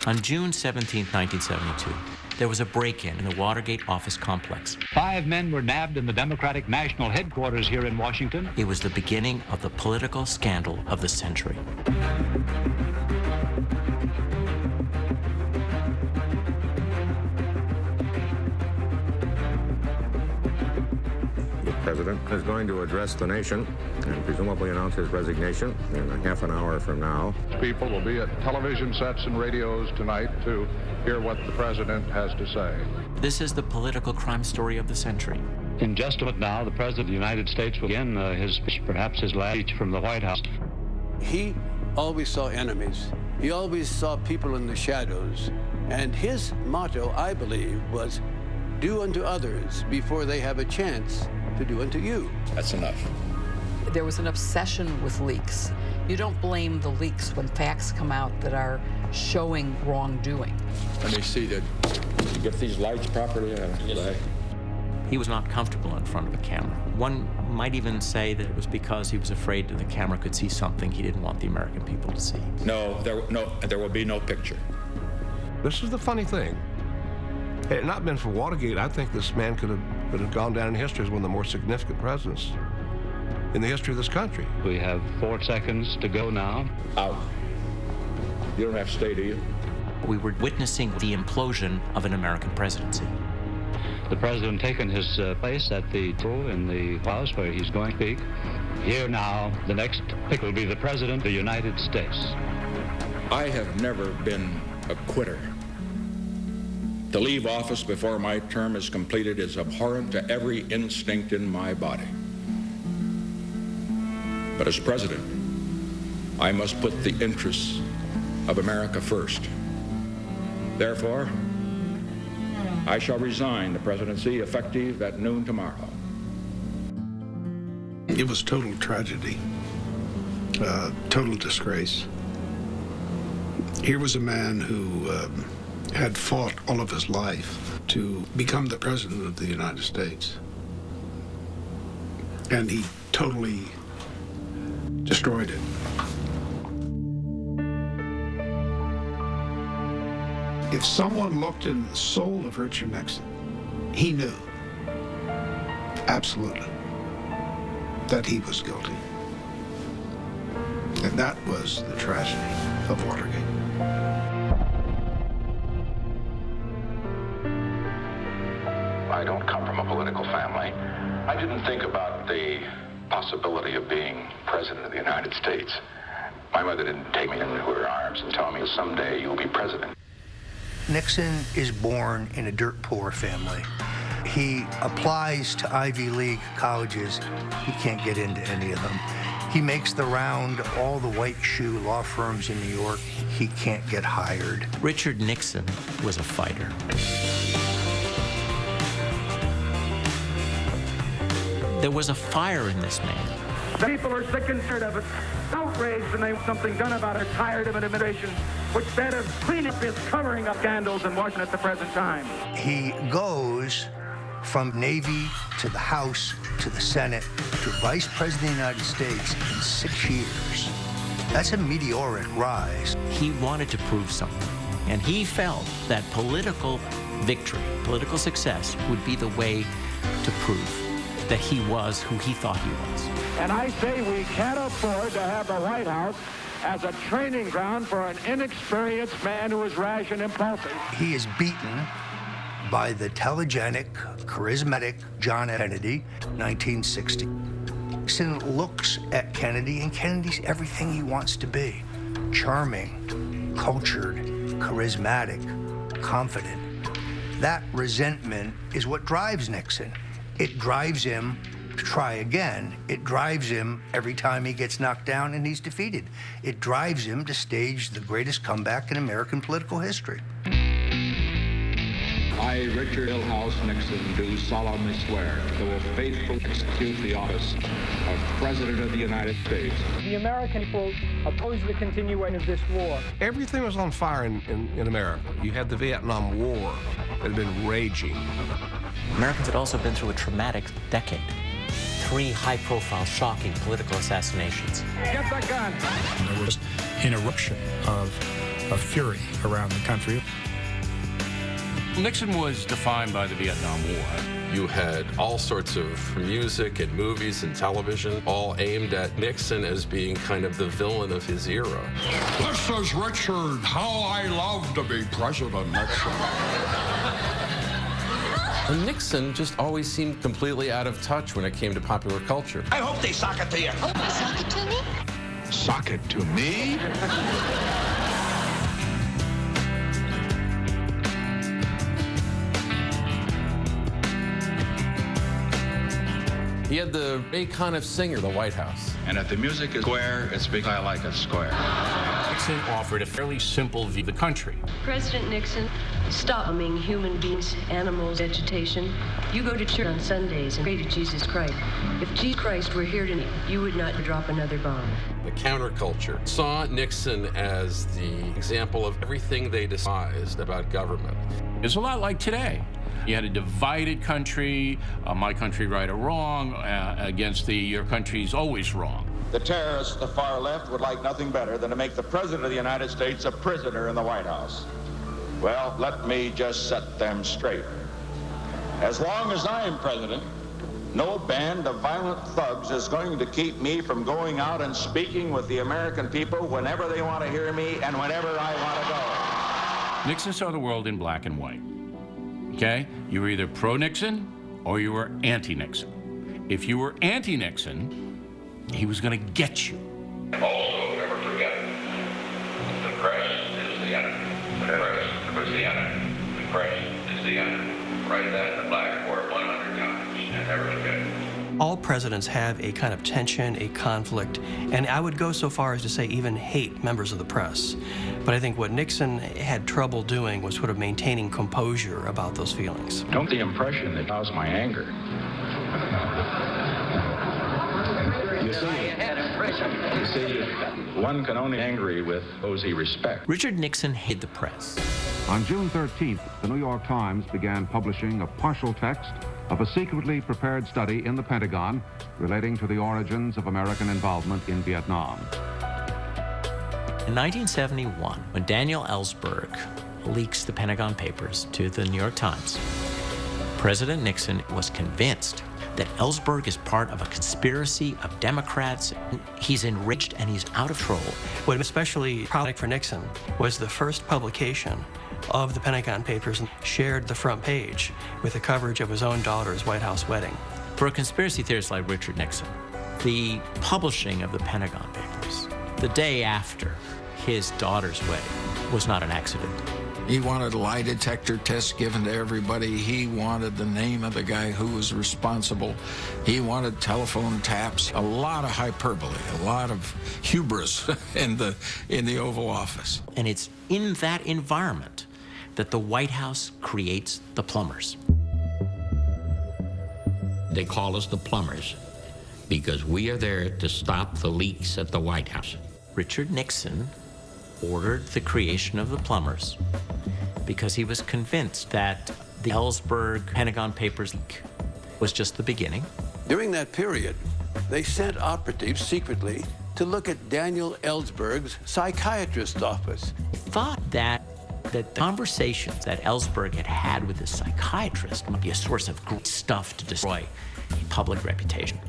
On June 17, 1972, there was a break-in the Watergate office complex. 5 men were nabbed in the Democratic National Headquarters here in Washington. It was the beginning of the political scandal of the century. The president is going to address the nation and presumably announce his resignation in a half an hour from now. People will be at television sets and radios tonight to hear what the president has to say. This is the political crime story of the century. In just a minute now, the President of the United States will begin his speech, perhaps his last speech from the White House. He always saw enemies. He always saw people in the shadows. And his motto, I believe, was do unto others before they have a chance to do unto you. That's enough. There was an obsession with leaks. You don't blame the leaks when facts come out that are showing wrongdoing. Let me see that you get these lights properly. He was not comfortable in front of a camera. One might even say that it was because he was afraid that the camera could see something he didn't want the American people to see. No, there will be no picture. This is the funny thing. Had it not been for Watergate, I think this man could have gone down in history as one of the more significant presidents in the history of this country. We have 4 seconds to go now. Out. You don't have to stay, do you? We were witnessing the implosion of an American presidency. The president taken his place at the table in the House where he's going to speak. Here now, the next pick will be the President of the United States. I have never been a quitter. To leave office before my term is completed is abhorrent to every instinct in my body. But as president, I must put the interests of America first. Therefore, I shall resign the presidency effective at noon tomorrow. It was total tragedy, total disgrace. Here was a man who had fought all of his life to become the president of the United States. And he totally destroyed it. If someone looked in the soul of Richard Nixon, he knew, absolutely, that he was guilty. And that was the tragedy of Watergate. I don't come from a political family. I didn't think about the possibility of being president of the United States. My mother didn't take me into her arms and tell me someday you'll be president. Nixon is born in a dirt poor family. He applies to Ivy League colleges. He can't get into any of them. He makes the round all the white shoe law firms in New York. He can't get hired. Richard Nixon was a fighter. There was a fire in this man. The people are sick and tired of it, outraged, and they want something done about it, tired of an administration which, instead of cleaning up, is covering up scandals in Washington at the present time. He goes from Navy to the House to the Senate to Vice President of the United States in 6 years. That's a meteoric rise. He wanted to prove something, and he felt that political victory, political success, would be the way to prove that he was who he thought he was. And I say we can't afford to have the White House as a training ground for an inexperienced man who is rash and impulsive. He is beaten by the telegenic, charismatic John F. Kennedy, 1960. Nixon looks at Kennedy, and Kennedy's everything he wants to be. Charming, cultured, charismatic, confident. That resentment is what drives Nixon. It drives him to try again. It drives him every time he gets knocked down and he's defeated. It drives him to stage the greatest comeback in American political history. I, Richard Hillhouse Nixon, do solemnly swear that I will faithfully execute the office of President of the United States. The American people oppose the continuation of this war. Everything was on fire in America. You had the Vietnam War that had been raging. Americans had also been through a traumatic decade. 3 high-profile, shocking political assassinations. Get the gun! There was an eruption of of fury around the country. Nixon was defined by the Vietnam War. You had all sorts of music and movies and television all aimed at Nixon as being kind of the villain of his era. This is Richard. How I love to be President Nixon. And Nixon just always seemed completely out of touch when it came to popular culture. I hope they sock it to you. Oh, sock it to me? Sock it to me? He had the icon of singer, the White House. And if the music is square, it's because I like it square. Nixon offered a fairly simple view of the country. President Nixon, stop harming human beings, animals, vegetation. You go to church on Sundays and pray to Jesus Christ. If Jesus Christ were here tonight, you would not drop another bomb. The counterculture saw Nixon as the example of everything they despised about government. It's a lot like today. You had a divided country, my country right or wrong, against your country's always wrong. The terrorists, the far left, would like nothing better than to make the President of the United States a prisoner in the White House. Well, let me just set them straight. As long as I am president, no band of violent thugs is going to keep me from going out and speaking with the American people whenever they want to hear me and whenever I want to go. Nixon saw the world in black and white. Okay? You were either pro-Nixon or you were anti-Nixon. If you were anti-Nixon, he was going to get you. Also, never forget, the press is the enemy. The press is the enemy. The press is the enemy. Write that in the blackboard 100 times and never forget it. All presidents have a kind of tension, a conflict, and I would go so far as to say even hate members of the press. But I think what Nixon had trouble doing was sort of maintaining composure about those feelings. Don't the impression that caused my anger. You see, one can only be angry with those he respects. Richard Nixon hated the press. On June 13th, the New York Times began publishing a partial text of a secretly prepared study in the Pentagon relating to the origins of American involvement in Vietnam. In 1971, when Daniel Ellsberg leaks the Pentagon Papers to the New York Times, President Nixon was convinced that Ellsberg is part of a conspiracy of Democrats. He's enriched and he's out of control. What was especially problematic for Nixon was the first publication of the Pentagon Papers and shared the front page with the coverage of his own daughter's White House wedding. For a conspiracy theorist like Richard Nixon, the publishing of the Pentagon Papers the day after his daughter's wedding was not an accident. He wanted lie detector tests given to everybody. He wanted the name of the guy who was responsible. He wanted telephone taps. A lot of hyperbole, a lot of hubris in the Oval Office. And it's in that environment that the White House creates the plumbers. They call us the plumbers because we are there to stop the leaks at the White House. Richard Nixon ordered the creation of the plumbers because he was convinced that the Ellsberg Pentagon Papers leak was just the beginning. During that period, they sent operatives secretly to look at Daniel Ellsberg's psychiatrist's office. Thought that the conversations that Ellsberg had with his psychiatrist might be a source of great stuff to destroy a public reputation.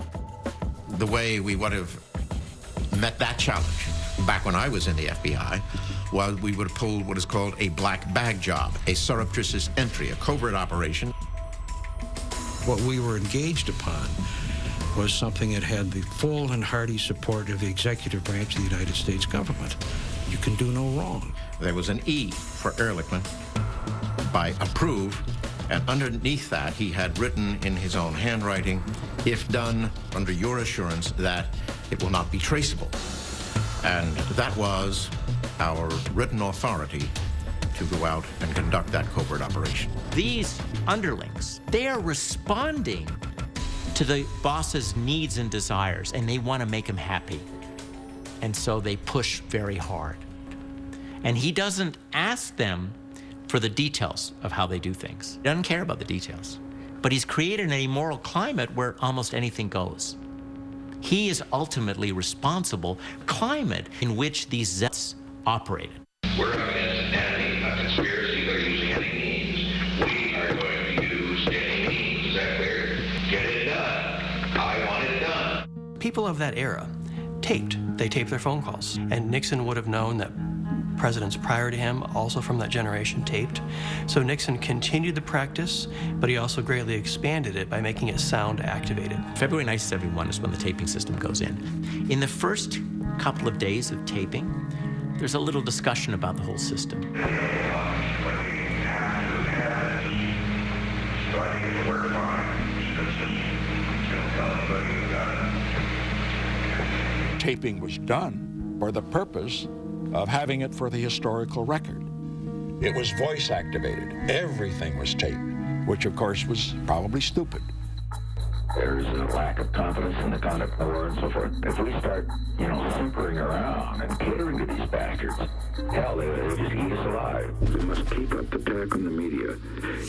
The way we would have met that challenge back when I was in the FBI was we would have pulled what is called a black bag job, a surreptitious entry, a covert operation. What we were engaged upon was something that had the full and hearty support of the executive branch of the United States government. You can do no wrong. There was an E for Ehrlichman by approve, and underneath that he had written in his own handwriting, if done under your assurance that it will not be traceable. And that was our written authority to go out and conduct that covert operation. These underlings, they are responding to the boss's needs and desires, and they want to make him happy. And so they push very hard. And he doesn't ask them for the details of how they do things. He doesn't care about the details. But he's created an immoral climate where almost anything goes. He is ultimately responsible for the climate in which these zealots operated. We're up against an enemy, a conspiracy. They're using any means. We are going to use any means. Is that clear? Get it done. I want it done. People of that era taped. They taped their phone calls. And Nixon would have known that presidents prior to him, also from that generation, taped. So Nixon continued the practice, but he also greatly expanded it by making it sound activated. February 1971 is when the taping system goes in. In the first couple of days of taping, there's a little discussion about the whole system. Taping was done for the purpose of having it for the historical record. It was voice activated. Everything was taped, which of course was probably stupid. There's a lack of confidence in the conduct of the war and so forth. If we start, simpering around and catering to these bastards, hell, they'll just eat us alive. We must keep up the attack on the media.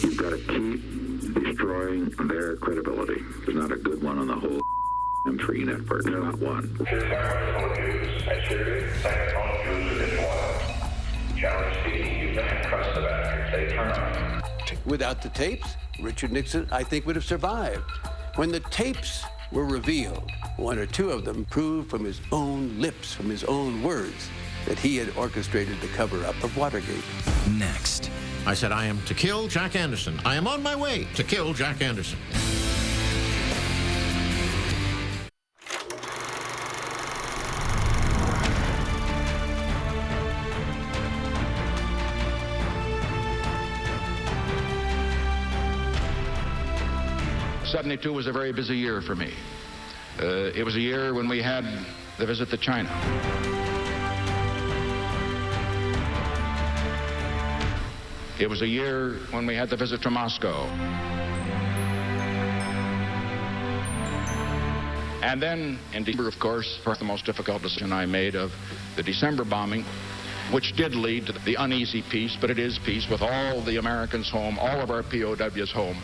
You've got to keep destroying their credibility. There's not a good one on the whole free network. There's not one. Without the tapes, Richard Nixon, I think, would have survived. When the tapes were revealed, one or two of them proved from his own lips, from his own words, that he had orchestrated the cover-up of Watergate. Next. I said, I am to kill Jack Anderson. I am on my way to kill Jack Anderson. '72 was a very busy year for me. It was a year when we had the visit to China. It was a year when we had the visit to Moscow. And then, in December, of course, the most difficult decision I made of the December bombing, which did lead to the uneasy peace, but it is peace with all the Americans home, all of our POWs home.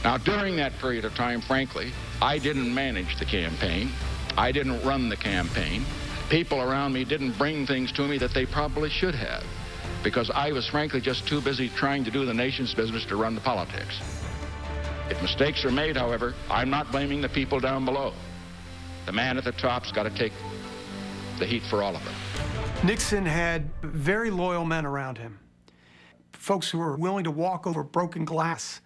Now, during that period of time, frankly, I didn't manage the campaign. I didn't run the campaign. People around me didn't bring things to me that they probably should have, because I was, frankly, just too busy trying to do the nation's business to run the politics. If mistakes are made, however, I'm not blaming the people down below. The man at the top's got to take the heat for all of it. Nixon had very loyal men around him, folks who were willing to walk over broken glass.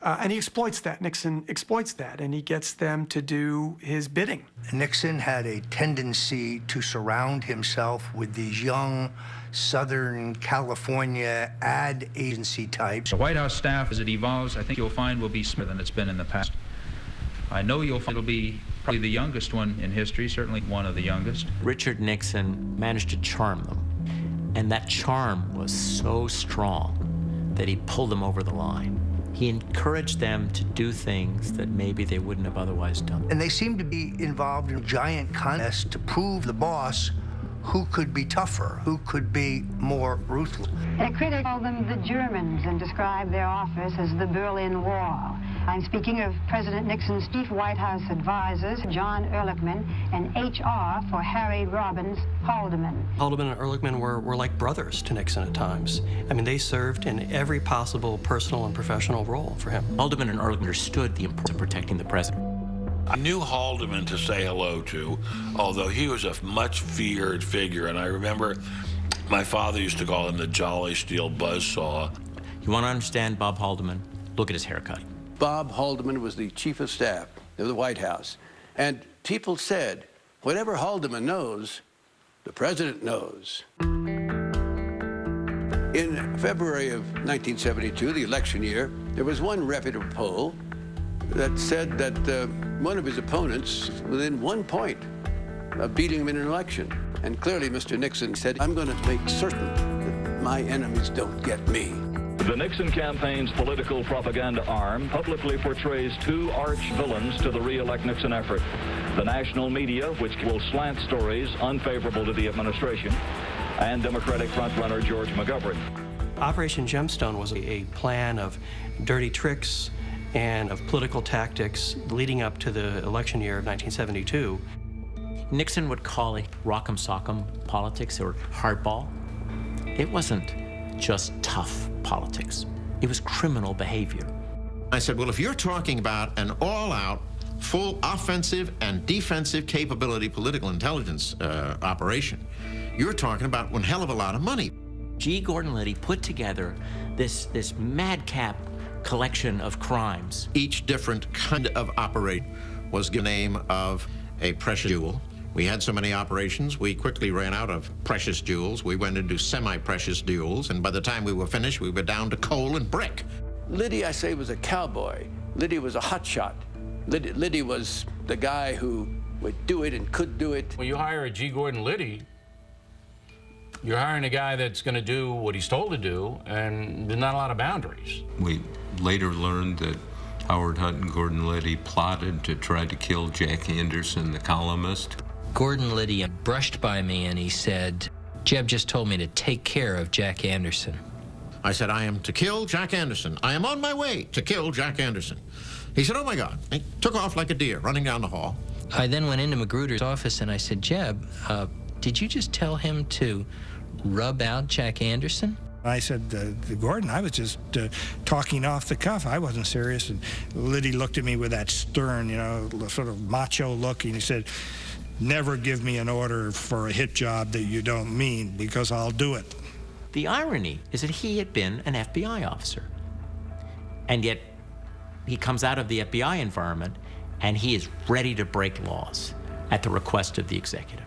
And he exploits that. Nixon exploits that, and he gets them to do his bidding. Nixon had a tendency to surround himself with these young Southern California ad agency types. The White House staff, as it evolves, I think you'll find will be smoother than it's been in the past. I know you'll find it'll be probably the youngest one in history, certainly one of the youngest. Richard Nixon managed to charm them, and that charm was so strong that he pulled them over the line. He encouraged them to do things that maybe they wouldn't have otherwise done. And they seemed to be involved in a giant contest to prove the boss who could be tougher, who could be more ruthless. A critic called them the Germans and described their office as the Berlin Wall. I'm speaking of President Nixon's chief White House advisors, John Ehrlichman, and HR for Harry Robbins Haldeman. Haldeman and Ehrlichman were like brothers to Nixon at times. I mean, they served in every possible personal and professional role for him. Haldeman and Ehrlichman understood the importance of protecting the president. I knew Haldeman to say hello to, although he was a much feared figure, and I remember my father used to call him the Jolly Steel Buzzsaw. You want to understand Bob Haldeman? Look at his haircut. Bob Haldeman was the chief of staff of the White House. And people said, whatever Haldeman knows, the president knows. In February of 1972, the election year, there was one reputable poll that said that one of his opponents was within 1 point of beating him in an election. And clearly, Mr. Nixon said, I'm going to make certain that my enemies don't get me. The Nixon campaign's political propaganda arm publicly portrays two arch villains to the re-elect Nixon effort. The national media, which will slant stories unfavorable to the administration, and Democratic frontrunner George McGovern. Operation Gemstone was a plan of dirty tricks and of political tactics leading up to the election year of 1972. Nixon would call it rock'em sock'em politics, or hardball. It wasn't just tough politics. It was criminal behavior. I said, well, if you're talking about an all-out, full offensive and defensive capability political intelligence operation, you're talking about one hell of a lot of money. G. Gordon Liddy put together this madcap collection of crimes. Each different kind of operation was the name of a precious jewel. We had so many operations, we quickly ran out of precious jewels. We went into semi-precious jewels, and by the time we were finished, we were down to coal and brick. Liddy, I say, was a cowboy. Liddy was a hotshot. Liddy was the guy who would do it and could do it. When you hire a G. Gordon Liddy, you're hiring a guy that's going to do what he's told to do, and there's not a lot of boundaries. We later learned that Howard Hunt and Gordon Liddy plotted to try to kill Jack Anderson, the columnist. Gordon Liddy brushed by me and he said, Jeb just told me to take care of Jack Anderson. I said, I am to kill Jack Anderson. I am on my way to kill Jack Anderson. He said, oh my God. He took off like a deer running down the hall. I then went into Magruder's office and I said, Jeb, did you just tell him to rub out Jack Anderson? I said, Gordon, I was just talking off the cuff. I wasn't serious. And Liddy looked at me with that stern, sort of macho look, and he said, never give me an order for a hit job that you don't mean, because I'll do it. The irony is that he had been an FBI officer. And yet he comes out of the FBI environment and he is ready to break laws at the request of the executive.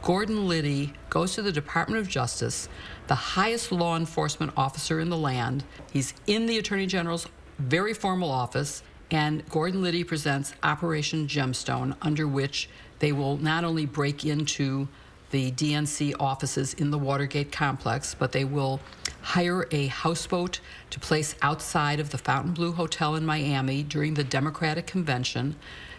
Gordon Liddy goes to the Department of Justice, the highest law enforcement officer in the land. He's in the Attorney General's very formal office, and Gordon Liddy presents Operation Gemstone, under which they will not only break into the DNC offices in the Watergate complex, but they will hire a houseboat to place outside of the Fontainebleau Hotel in Miami during the Democratic Convention.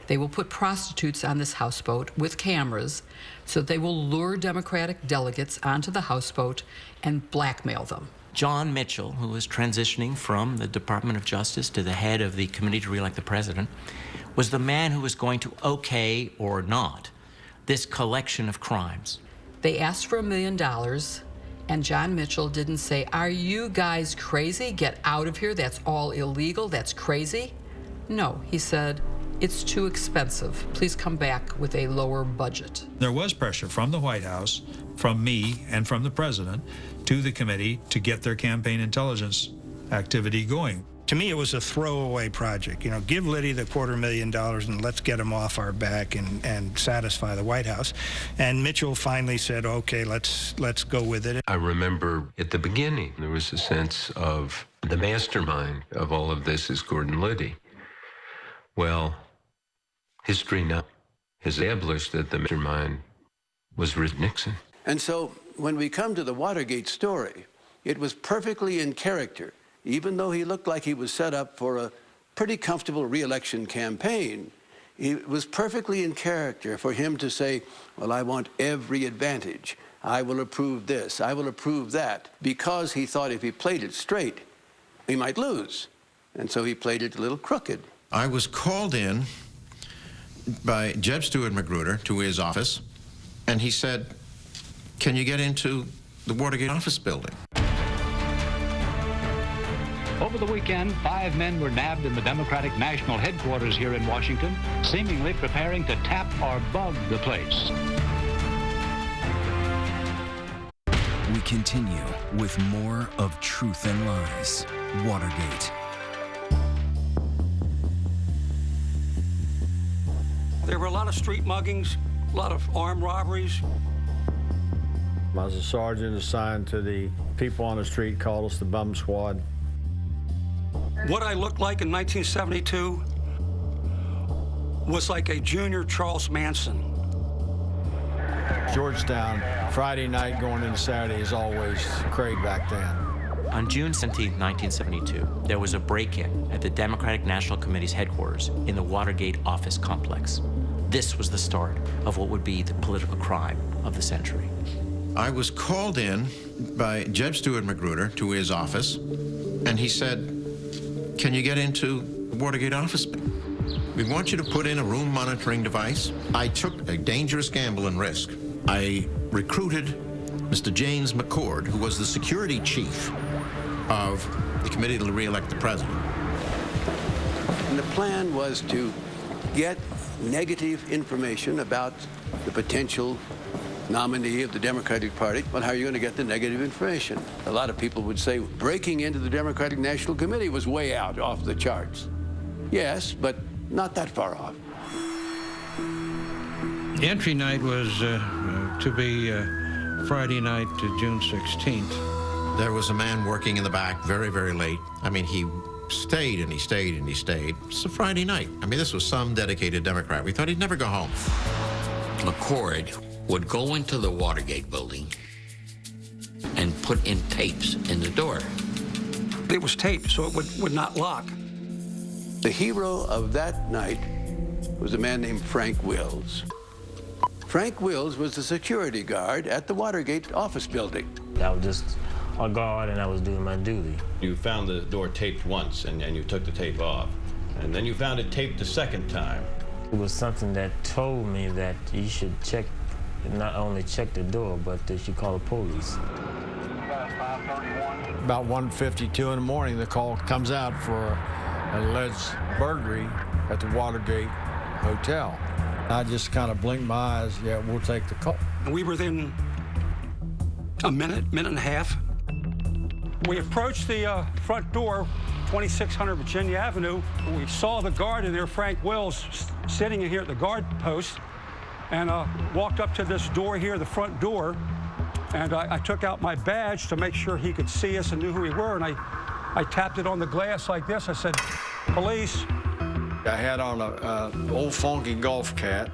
They will put prostitutes on this houseboat with cameras, so they will lure Democratic delegates onto the houseboat and blackmail them. John Mitchell, who was transitioning from the Department of Justice to the head of the Committee to Re-elect the President, was the man who was going to okay or not this collection of crimes. They asked for $1 million, and John Mitchell didn't say, are you guys crazy? Get out of here. That's all illegal. That's crazy. No, he said, it's too expensive. Please come back with a lower budget. There was pressure from the White House, from me, and from the president to the committee to get their campaign intelligence activity going. To me, it was a throwaway project. Give Liddy the $250,000 and let's get him off our back and satisfy the White House. And Mitchell finally said, okay, let's go with it. I remember at the beginning, there was a sense of the mastermind of all of this is Gordon Liddy. Well, history now has established that the mastermind was Richard Nixon. And so when we come to the Watergate story, it was perfectly in character. Even though he looked like he was set up for a pretty comfortable re-election campaign, it was perfectly in character for him to say, well, I want every advantage. I will approve this. I will approve that. Because he thought if he played it straight, he might lose. And so he played it a little crooked. I was called in by Jeb Stuart Magruder to his office, and he said, can you get into the Watergate office building? Over the weekend, 5 men were nabbed in the Democratic National Headquarters here in Washington, seemingly preparing to tap or bug the place. We continue with more of Truth and Lies, Watergate. There were a lot of street muggings, a lot of armed robberies. I was a sergeant assigned to the people on the street, called us the Bum Squad. What I looked like in 1972 was like a junior Charles Manson. Georgetown, Friday night going into Saturday is always Craig back then. On June 17, 1972, there was a break-in at the Democratic National Committee's headquarters in the Watergate office complex. This was the start of what would be the political crime of the century. I was called in by Jeb Stuart Magruder to his office, and he said, can you get into the Watergate office? We want you to put in a room monitoring device. I took a dangerous gamble and risk. I recruited Mr. James McCord, who was the security chief of the committee to re-elect the president. And the plan was to get negative information about the potential nominee of the Democratic Party. But how are you going to get the negative information? A lot of people would say breaking into the Democratic National Committee was way out off the charts. Yes, but not that far off. Entry night was to be Friday night, June 16th. There was a man working in the back very, very late. I mean, he stayed and he stayed and he stayed. It's a Friday night. I mean, this was some dedicated Democrat. We thought he'd never go home. McCord would go into the Watergate building and put in tapes in the door. It was taped, so it would not lock. The hero of that night was a man named Frank Wills. Frank Wills was the security guard at the Watergate office building. I was just a guard and I was doing my duty. You found the door taped once and you took the tape off. And then you found it taped the second time. It was something that told me that you should check, not only check the door, but that you call the police. About 1:52 in the morning, the call comes out for an alleged burglary at the Watergate Hotel. I just kind of blinked my eyes. Yeah, we'll take the call. And we were within a minute and a half. We approached the front door, 2600 Virginia Avenue. We saw the guard in there, Frank Wills, sitting in here at the guard post, and walked up to this door here, the front door, and I took out my badge to make sure he could see us and knew who we were, and I tapped it on the glass like this. I said, "Police." I had on an old funky golf cap.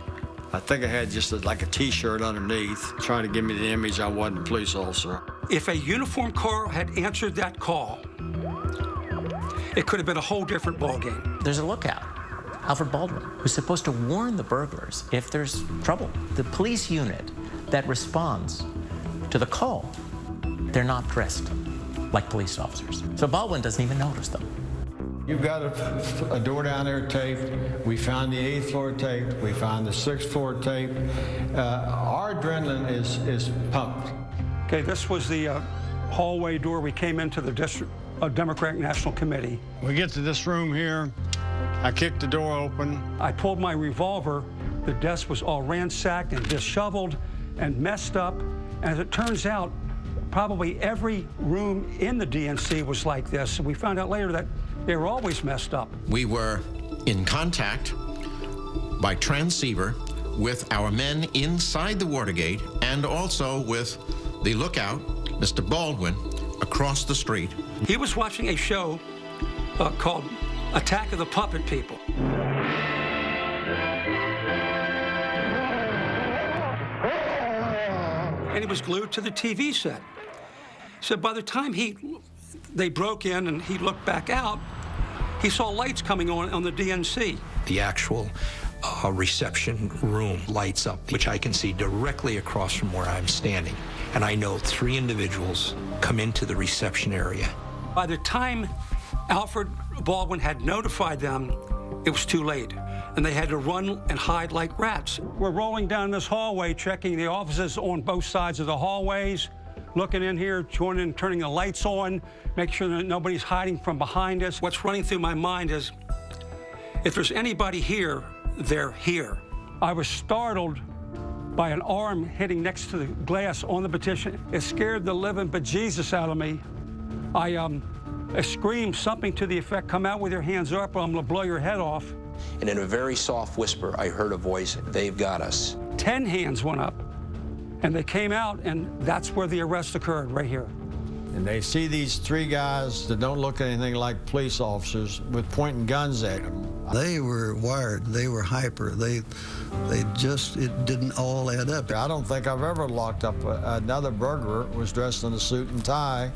I think I had just like a T-shirt underneath, trying to give me the image I wasn't a police officer. If a uniformed car had answered that call, it could have been a whole different ballgame. There's a lookout, Alfred Baldwin, who's supposed to warn the burglars if there's trouble. The police unit that responds to the call, they're not dressed like police officers. So Baldwin doesn't even notice them. You've got a door down there taped. We found the 8th floor taped. We found the 6th floor taped. Our adrenaline is pumped. Okay, this was the hallway door. We came into the Democratic National Committee. We get to this room here. I kicked the door open. I pulled my revolver. The desk was all ransacked and disheveled and messed up. And as it turns out, probably every room in the DNC was like this. We found out later that they were always messed up. We were in contact by transceiver with our men inside the Watergate and also with the lookout, Mr. Baldwin, across the street. He was watching a show called Attack of the Puppet People. And he was glued to the TV set. So by the time they broke in and he looked back out, he saw lights coming on the DNC. The actual reception room lights up, which I can see directly across from where I'm standing. And I know 3 individuals come into the reception area. By the time Alfred Baldwin had notified them, it was too late. And they had to run and hide like rats. We're rolling down this hallway, checking the offices on both sides of the hallways, looking in here, turning the lights on, make sure that nobody's hiding from behind us. What's running through my mind is, if there's anybody here, they're here. I was startled by an arm hitting next to the glass on the petition. It scared the living bejesus out of me. I screamed something to the effect, "Come out with your hands up or I'm gonna blow your head off." And in a very soft whisper, I heard a voice, "They've got us." 10 hands went up. And they came out, and that's where the arrest occurred, right here. And they see these 3 guys that don't look anything like police officers with pointing guns at them. They were wired. They were hyper. It didn't all add up. I don't think I've ever locked up another burglar who was dressed in a suit and tie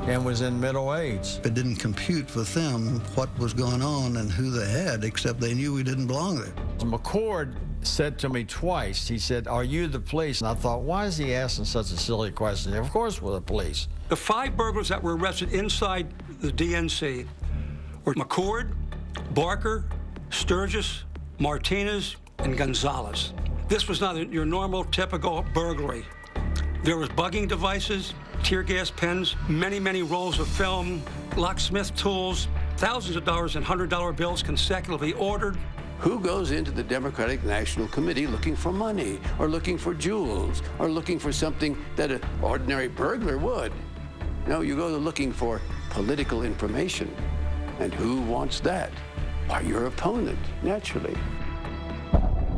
and was in middle age. It didn't compute with them what was going on and who they had, except they knew we didn't belong there. McCord said to me twice, he said, "Are you the police?" And I thought, why is he asking such a silly question? Of course we're the police. The 5 burglars that were arrested inside the DNC were McCord, Barker, Sturgis, Martinez, and Gonzalez. This was not your normal, typical burglary. There was bugging devices, tear gas pens, many rolls of film, locksmith tools, thousands of dollars in $100 bills consecutively ordered. Who goes into the Democratic National Committee looking for money, or looking for jewels, or looking for something that an ordinary burglar would? No, you go looking for political information. And who wants that? Why, your opponent, naturally.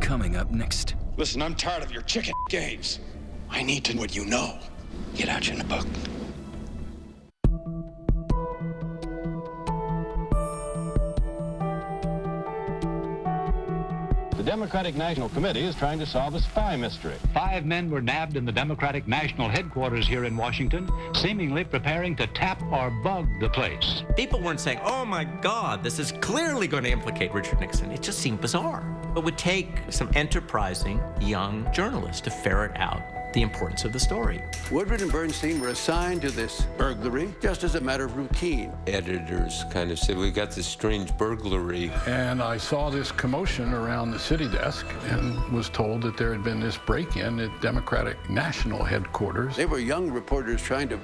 Coming up next. Listen, I'm tired of your chicken games. I need to know what you know. Get out your book. The Democratic National Committee is trying to solve a spy mystery. 5 men were nabbed in the Democratic National headquarters here in Washington, seemingly preparing to tap or bug the place. People weren't saying, oh my God, this is clearly going to implicate Richard Nixon. It just seemed bizarre. It would take some enterprising young journalists to ferret out the importance of the story. Woodward and Bernstein were assigned to this burglary just as a matter of routine. Editors kind of said, we got this strange burglary. And I saw this commotion around the city desk and was told that there had been this break-in at Democratic National headquarters. They were young reporters trying to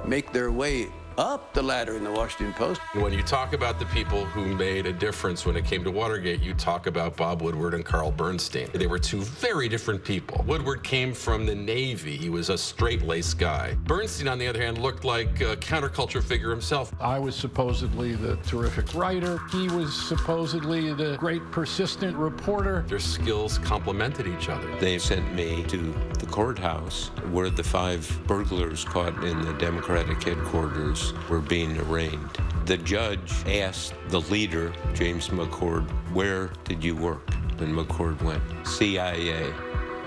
make their way up the ladder in the Washington Post. When you talk about the people who made a difference when it came to Watergate, you talk about Bob Woodward and Carl Bernstein. They were two very different people. Woodward came from the Navy. He was a straight-laced guy. Bernstein, on the other hand, looked like a counterculture figure himself. I was supposedly the terrific writer. He was supposedly the great persistent reporter. Their skills complemented each other. They sent me to the courthouse where the 5 burglars caught in the Democratic headquarters were being arraigned. The judge asked the leader, James McCord, where did you work? And McCord went, CIA.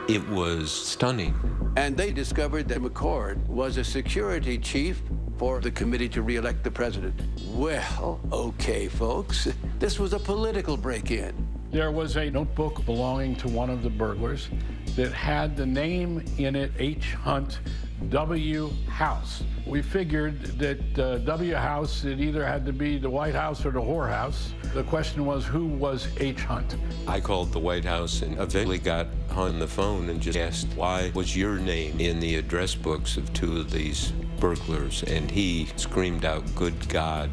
It was stunning. And they discovered that McCord was a security chief for the committee to re-elect the president. Well, okay, folks, this was a political break-in. There was a notebook belonging to one of the burglars that had the name in it, H. Hunt, W. House. We figured that W. House, it either had to be the White House or the whorehouse. The question was, who was H. Hunt? I called the White House and eventually got Hunt on the phone and just asked, why was your name in the address books of 2 of these burglars? And he screamed out, good God,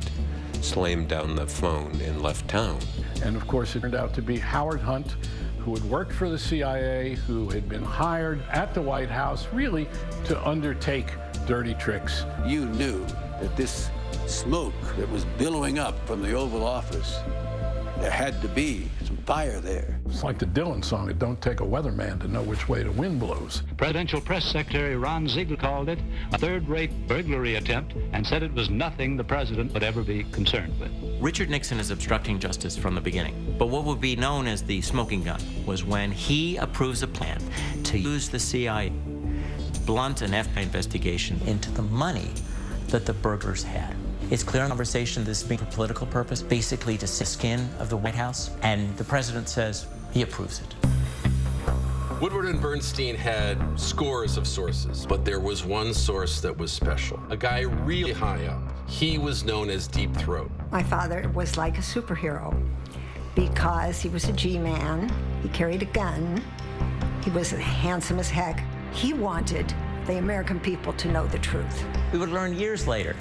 slammed down the phone and left town. And of course, it turned out to be Howard Hunt, who had worked for the CIA, who had been hired at the White House, really to undertake dirty tricks. You knew that this smoke that was billowing up from the Oval Office, there had to be some fire there. It's like the Dylan song, it don't take a weatherman to know which way the wind blows. Presidential Press Secretary Ron Ziegler called it a third-rate burglary attempt and said it was nothing the president would ever be concerned with. Richard Nixon is obstructing justice from the beginning. But what would be known as the smoking gun was when he approves a plan to use the CIA, blunt an FBI investigation into the money that the burglars had. It's clear in conversation this is being for political purpose, basically to skin of the White House, and the president says he approves it. Woodward and Bernstein had scores of sources, but there was one source that was special. A guy really high up. He was known as Deep Throat. My father was like a superhero because he was a G-man, he carried a gun, he was handsome as heck. He wanted the American people to know the truth. We would learn years later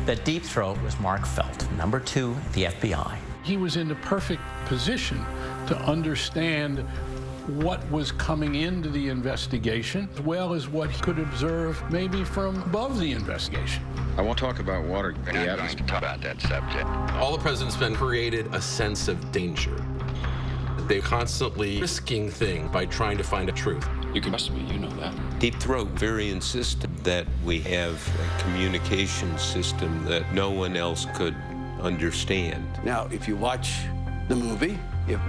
that Deep Throat was Mark Felt, number 2 at the FBI. He was in the perfect position to understand what was coming into the investigation, as well as what he could observe maybe from above the investigation. I won't talk about Watergate. I'm going to talk about that subject. All the president's men created a sense of danger. They're constantly risking things by trying to find a truth. You can trust me, you know that. Deep Throat very insisted that we have a communication system that no one else could understand. Now, if you watch the movie, if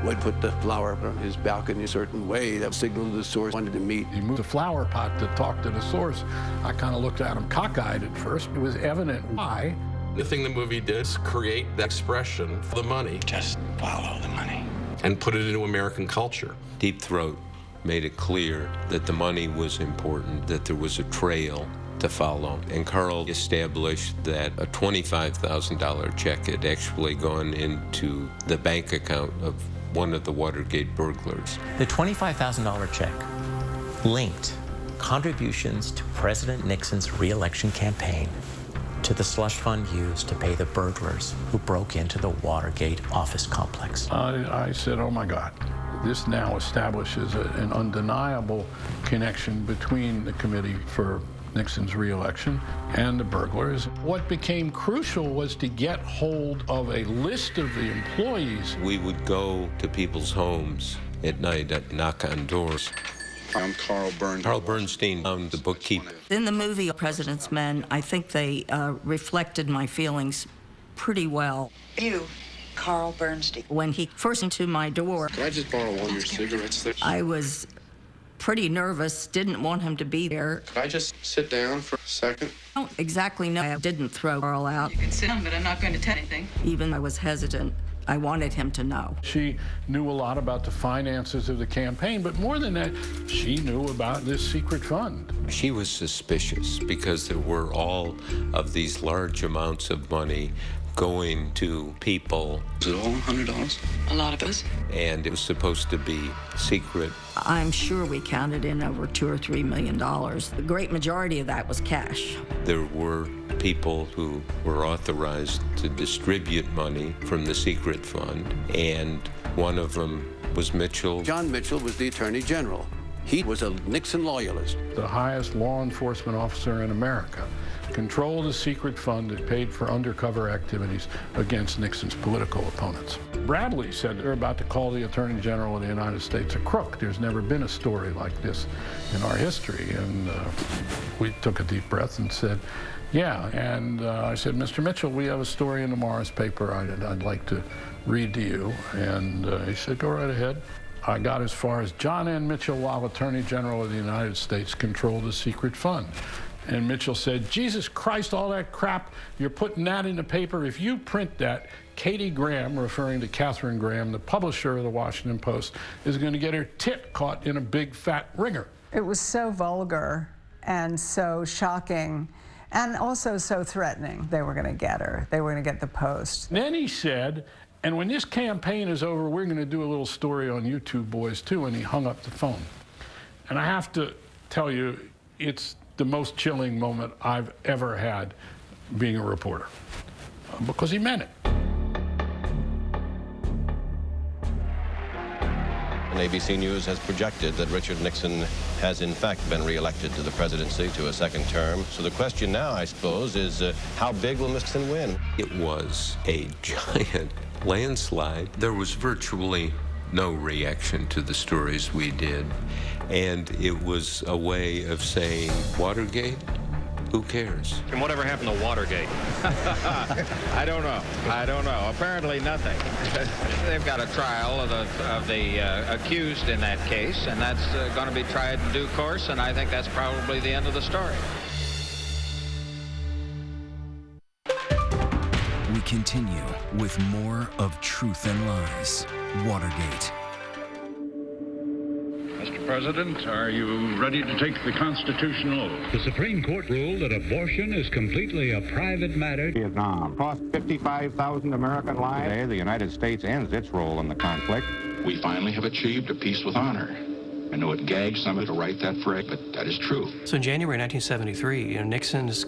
Wood put the flower on his balcony a certain way, that signaled the source wanted to meet. He moved the flower pot to talk to the source. I kind of looked at him cockeyed at first. It was evident why. The thing the movie did is create the expression for the money. Just follow the money. And put it into American culture. Deep Throat made it clear that the money was important, that there was a trail to follow. And Carl established that a $25,000 check had actually gone into the bank account of one of the Watergate burglars. The $25,000 check linked contributions to President Nixon's re-election campaign to the slush fund used to pay the burglars who broke into the Watergate office complex. I said, oh my God, this now establishes an undeniable connection between the committee for Nixon's re-election and the burglars. What became crucial was to get hold of a list of the employees. We would go to people's homes at night and knock on doors. I'm Carl Bernstein. Carl Bernstein, I'm the bookkeeper. In the movie President's Men, I think they reflected my feelings pretty well. You, Carl Bernstein. When he first into my door, Can I just borrow one of your cigarettes there? I was pretty nervous, didn't want him to be there. Could I just sit down for a second? I don't exactly know. I didn't throw Carl out. You can sit down, but I'm not going to tell anything. Even I was hesitant. I wanted him to know. She knew a lot about the finances of the campaign, but more than that, she knew about this secret fund. She was suspicious because there were all of these large amounts of money going to people. Is it all $100? A lot of us. And it was supposed to be secret. I'm sure we counted in over $2 or $3 million. The great majority of that was cash. There were people who were authorized to distribute money from the secret fund, and one of them was Mitchell. John Mitchell was the Attorney General. He was a Nixon loyalist. The highest law enforcement officer in America controlled a secret fund that paid for undercover activities against Nixon's political opponents. Bradley said they're about to call the Attorney General of the United States a crook. There's never been a story like this in our history. And we took a deep breath and said, yeah. And I said, Mr. Mitchell, we have a story in tomorrow's paper I'd like to read to you. And he said, go right ahead. I got as far as John N. Mitchell, while Attorney General of the United States, controlled a secret fund. And Mitchell said, Jesus Christ, all that crap, you're putting that in the paper. If you print that, Katie Graham, referring to Katharine Graham, the publisher of the Washington Post, is going to get her tit caught in a big fat ringer. It was so vulgar and so shocking and also so threatening. They were going to get her. They were going to get the Post. Then he said, and when this campaign is over, we're going to do a little story on you two boys too, and he hung up the phone. And I have to tell you, it's the most chilling moment I've ever had being a reporter, because he meant it. ABC News has projected that Richard Nixon has in fact been reelected to the presidency to a second term. So the question now, I suppose, is how big will Nixon win? It was a giant landslide. There was virtually no reaction to the stories we did. And it was a way of saying, Watergate? Who cares? And whatever happened to Watergate? I don't know. Apparently nothing. They've got a trial of the accused in that case, and that's going to be tried in due course, and I think that's probably the end of the story. We continue with more of Truth and Lies. Watergate. Mr. President, are you ready to take the constitutional oath? The Supreme Court ruled that abortion is completely a private matter. Vietnam cost 55,000 American lives. Today, the United States ends its role in the conflict. We finally have achieved a peace with honor. I know it gags some to write that phrase, but that is true. So in January 1973, Nixon is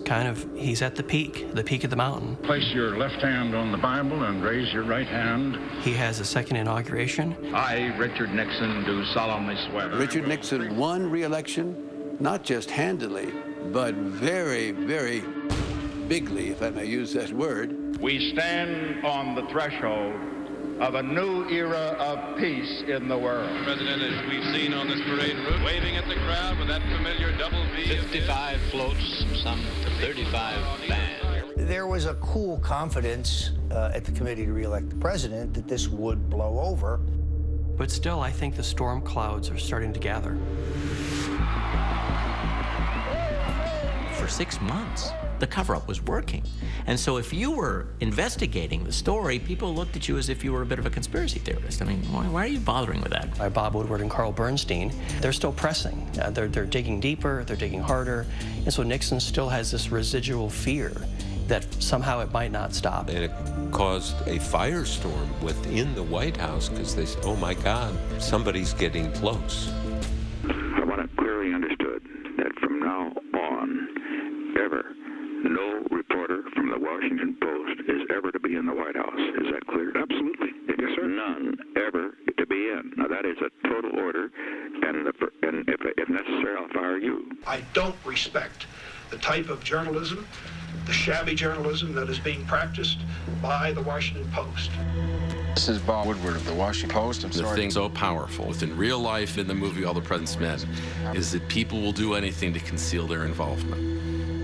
he's at the peak of the mountain. Place your left hand on the Bible and raise your right hand. He has a second inauguration. I, Richard Nixon, do solemnly swear. Richard Nixon won re-election, not just handily, but very, very bigly, if I may use that word. We stand on the threshold of a new era of peace in the world. President, as we've seen on this parade route, waving at the crowd with that familiar double V. 55 floats, some 35 bands. There was a cool confidence at the committee to re-elect the president that this would blow over. But still, I think the storm clouds are starting to gather. For 6 months, the cover-up was working. And so if you were investigating the story, people looked at you as if you were a bit of a conspiracy theorist. I mean, why are you bothering with that? By Bob Woodward and Carl Bernstein, they're still pressing. They're digging deeper, they're digging harder. And so Nixon still has this residual fear that somehow it might not stop. And it caused a firestorm within the White House because they said, oh my God, somebody's getting close. I want it clearly understood that Washington Post is ever to be in the White House. Is that clear? Absolutely. Yes, sir. None ever to be in. Now, that is a total order, and if necessary, I'll fire you. I don't respect the type of journalism, the shabby journalism that is being practiced by the Washington Post. This is Bob Woodward of the Washington Post. I'm The sorry. thing so powerful within real life in the movie All the President's Men is that people will do anything to conceal their involvement.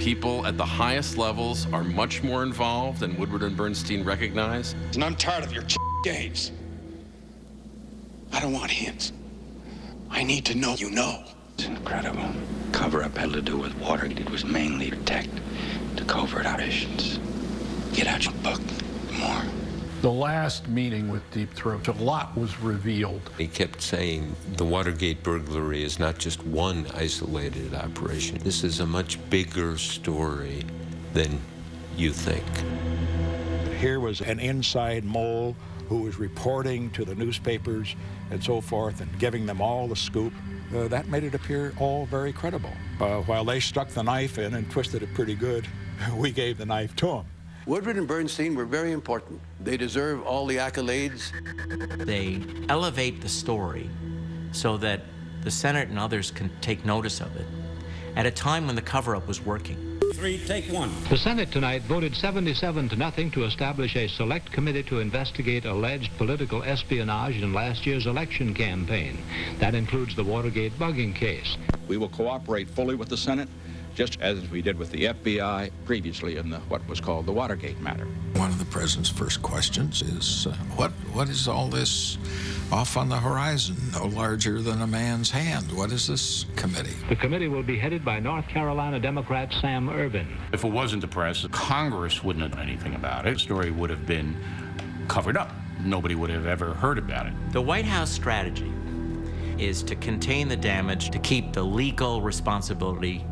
People at the highest levels are much more involved than Woodward and Bernstein recognize. And I'm tired of your games. I don't want hints. I need to know you know. It's incredible. Cover-up had to do with Watergate. It was mainly to covert operations. Get out your book. More. The last meeting with Deep Throat, a lot was revealed. He kept saying the Watergate burglary is not just one isolated operation. This is a much bigger story than you think. Here was an inside mole who was reporting to the newspapers and so forth and giving them all the scoop. That made it appear all very credible. While they stuck the knife in and twisted it pretty good, we gave the knife to them. Woodward and Bernstein were very important. They deserve all the accolades. They elevate the story so that the Senate and others can take notice of it at a time when the cover-up was working. 3, take 1. The Senate tonight voted 77-0 to establish a select committee to investigate alleged political espionage in last year's election campaign. That includes the Watergate bugging case. We will cooperate fully with the Senate, just as we did with the FBI previously in what was called the Watergate matter. One of the president's first questions is, what is all this off on the horizon, no larger than a man's hand? What is this committee? The committee will be headed by North Carolina Democrat Sam Ervin. If it wasn't the press, Congress wouldn't have done anything about it. The story would have been covered up. Nobody would have ever heard about it. The White House strategy is to contain the damage, to keep the legal responsibility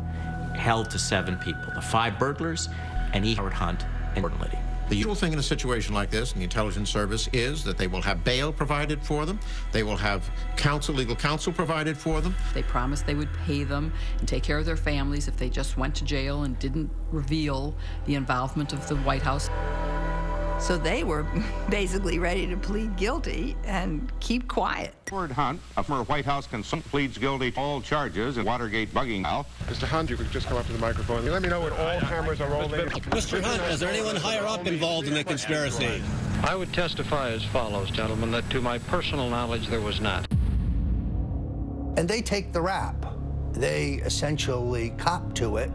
held to 7 people, the 5 burglars and Howard Hunt and Gordon Liddy. The usual thing in a situation like this in the intelligence service is that they will have bail provided for them. They will have legal counsel provided for them. They promised they would pay them and take care of their families if they just went to jail and didn't reveal the involvement of the White House. So they were basically ready to plead guilty and keep quiet. Howard Hunt, a former White House consultant, pleads guilty to all charges in Watergate bugging now. Mr. Hunt, you could just come up to the microphone. Let me know when all cameras are rolling. Mr. Hunt, is there anyone higher up involved in the conspiracy? I would testify as follows, gentlemen, that to my personal knowledge there was not. And they take the rap. They essentially cop to it,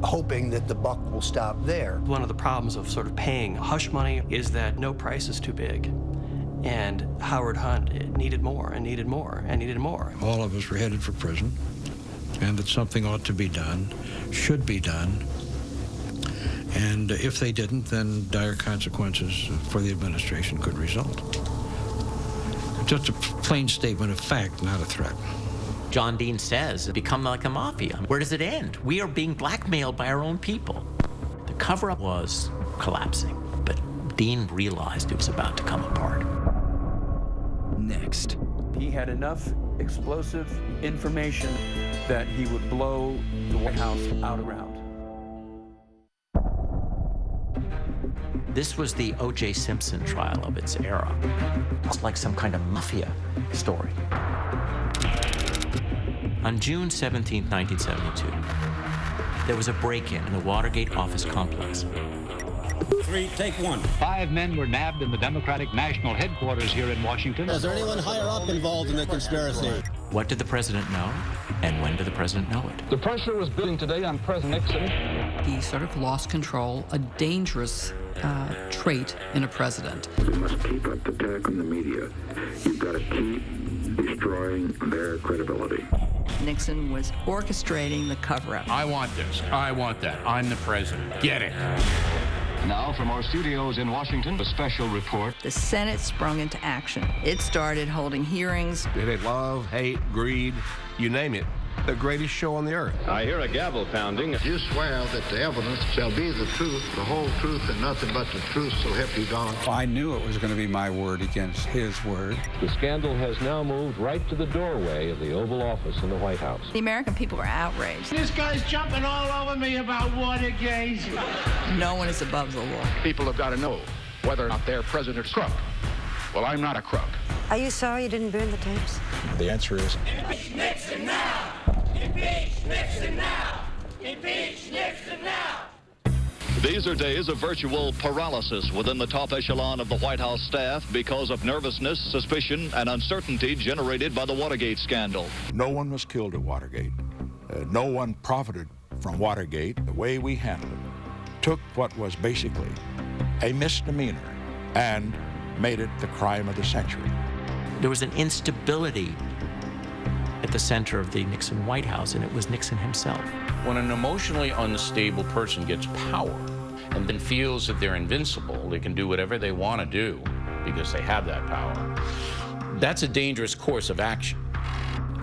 hoping that the buck will stop there. One of the problems of sort of paying hush money is that no price is too big. And Howard Hunt needed more and needed more and needed more. All of us were headed for prison, and that something ought to be done, should be done. And if they didn't, then dire consequences for the administration could result. Just a plain statement of fact, not a threat. John Dean says, become like a mafia. Where does it end? We are being blackmailed by our own people. The cover-up was collapsing, but Dean realized it was about to come apart. Next. He had enough explosive information that he would blow the White House out around. This was the O.J. Simpson trial of its era. It's like some kind of mafia story. On June 17, 1972, there was a break-in in the Watergate office complex. 3, take 1. 5 men were nabbed in the Democratic National Headquarters here in Washington. Is there anyone higher up involved in the conspiracy? What did the president know, and when did the president know it? The pressure was building today on President Nixon. He sort of lost control, a dangerous trait in a president. We must keep up the attack on the media. You've got to keep destroying their credibility. Nixon was orchestrating the cover-up. I want this. I want that. I'm the president. Get it. Now from our studios in Washington, a special report. The Senate sprung into action. It started holding hearings. They love, hate, greed, you name it. The greatest show on the earth. I hear a gavel pounding. You swear that the evidence shall be the truth, the whole truth, and nothing but the truth, so help you God. I knew it was going to be my word against his word. The scandal has now moved right to the doorway of the Oval Office in the White House. The American people were outraged. This guy's jumping all over me about Watergate. No one is above the law. People have got to know whether or not their president's crook. Well, I'm not a crook. Are you sorry you didn't burn the tapes? The answer is... Impeach Nixon now! Impeach Nixon now! Impeach Nixon now! These are days of virtual paralysis within the top echelon of the White House staff because of nervousness, suspicion, and uncertainty generated by the Watergate scandal. No one was killed at Watergate. No one profited from Watergate. The way we handled it took what was basically a misdemeanor and made it the crime of the century. There was an instability at the center of the Nixon White House, and it was Nixon himself. When an emotionally unstable person gets power and then feels that they're invincible, they can do whatever they want to do because they have that power, that's a dangerous course of action.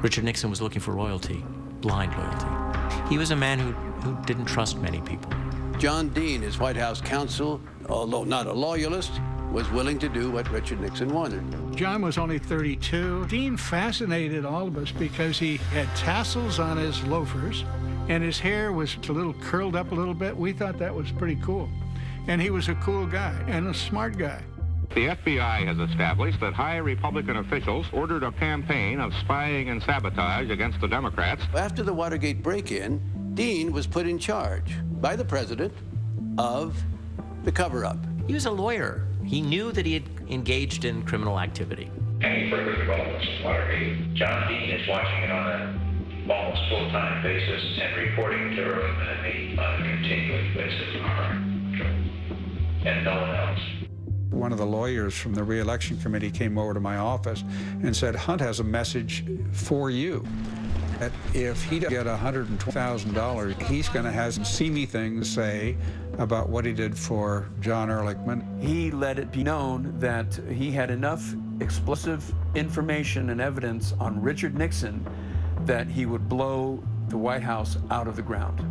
Richard Nixon was looking for loyalty, blind loyalty. He was a man who didn't trust many people. John Dean, his White House counsel, although not a loyalist, was willing to do what Richard Nixon wanted. John was only 32. Dean fascinated all of us because he had tassels on his loafers and his hair was a little curled up a little bit. We thought that was pretty cool. And he was a cool guy and a smart guy. The FBI has established that high Republican officials ordered a campaign of spying and sabotage against the Democrats. After the Watergate break-in, Dean was put in charge by the president of the cover-up. He was a lawyer. He knew that he had engaged in criminal activity. Any further developments in Watergate, John Dean is watching it on an almost full-time basis and reporting to Irwin and me on a continuing basis. And no one else. One of the lawyers from the re-election committee came over to my office and said, Hunt has a message for you. That if he doesn't get $120,000, he's going to have some seamy things to say about what he did for John Ehrlichman. He let it be known that he had enough explosive information and evidence on Richard Nixon that he would blow the White House out of the ground.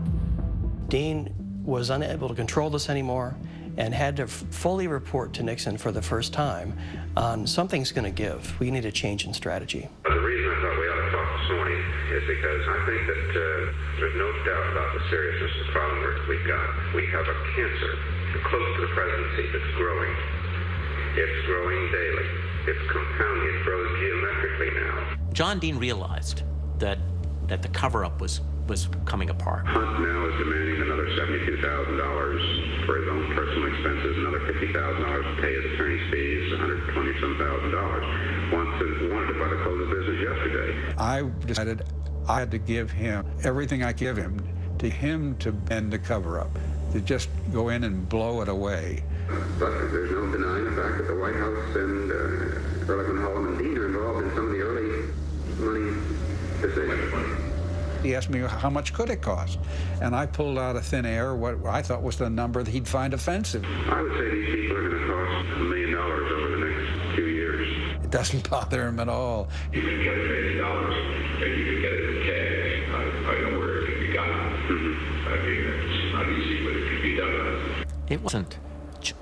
Dean was unable to control this anymore and had to fully report to Nixon for the first time on something's going to give. We need a change in strategy. The reason I thought we ought to talk this morning is because I think that there's no doubt about the seriousness of the problem we've got. We have a cancer close to the presidency that's growing. It's growing daily. It's compounding. It grows geometrically now. John Dean realized that the cover-up was coming apart. Hunt now is demanding another $72,000 for his own personal expenses, another $50,000 to pay his attorney's fees, $120,000. Wanted it by the close of business yesterday. I decided I had to give him everything I give him to bend the cover-up, to just go in and blow it away. But there's no denying the fact that the White House and Ehrlichman, Hallam, and Dean are involved in some of the early money decisions. He asked me how much could it cost, and I pulled out of thin air what I thought was the number that he'd find offensive. I would say these people are going to cost $1 million over the next few years. It doesn't bother him at all. You can get $1 million, and you can get it in cash. I know where it can be gotten. I mean, it's not easy, but it can be done. It wasn't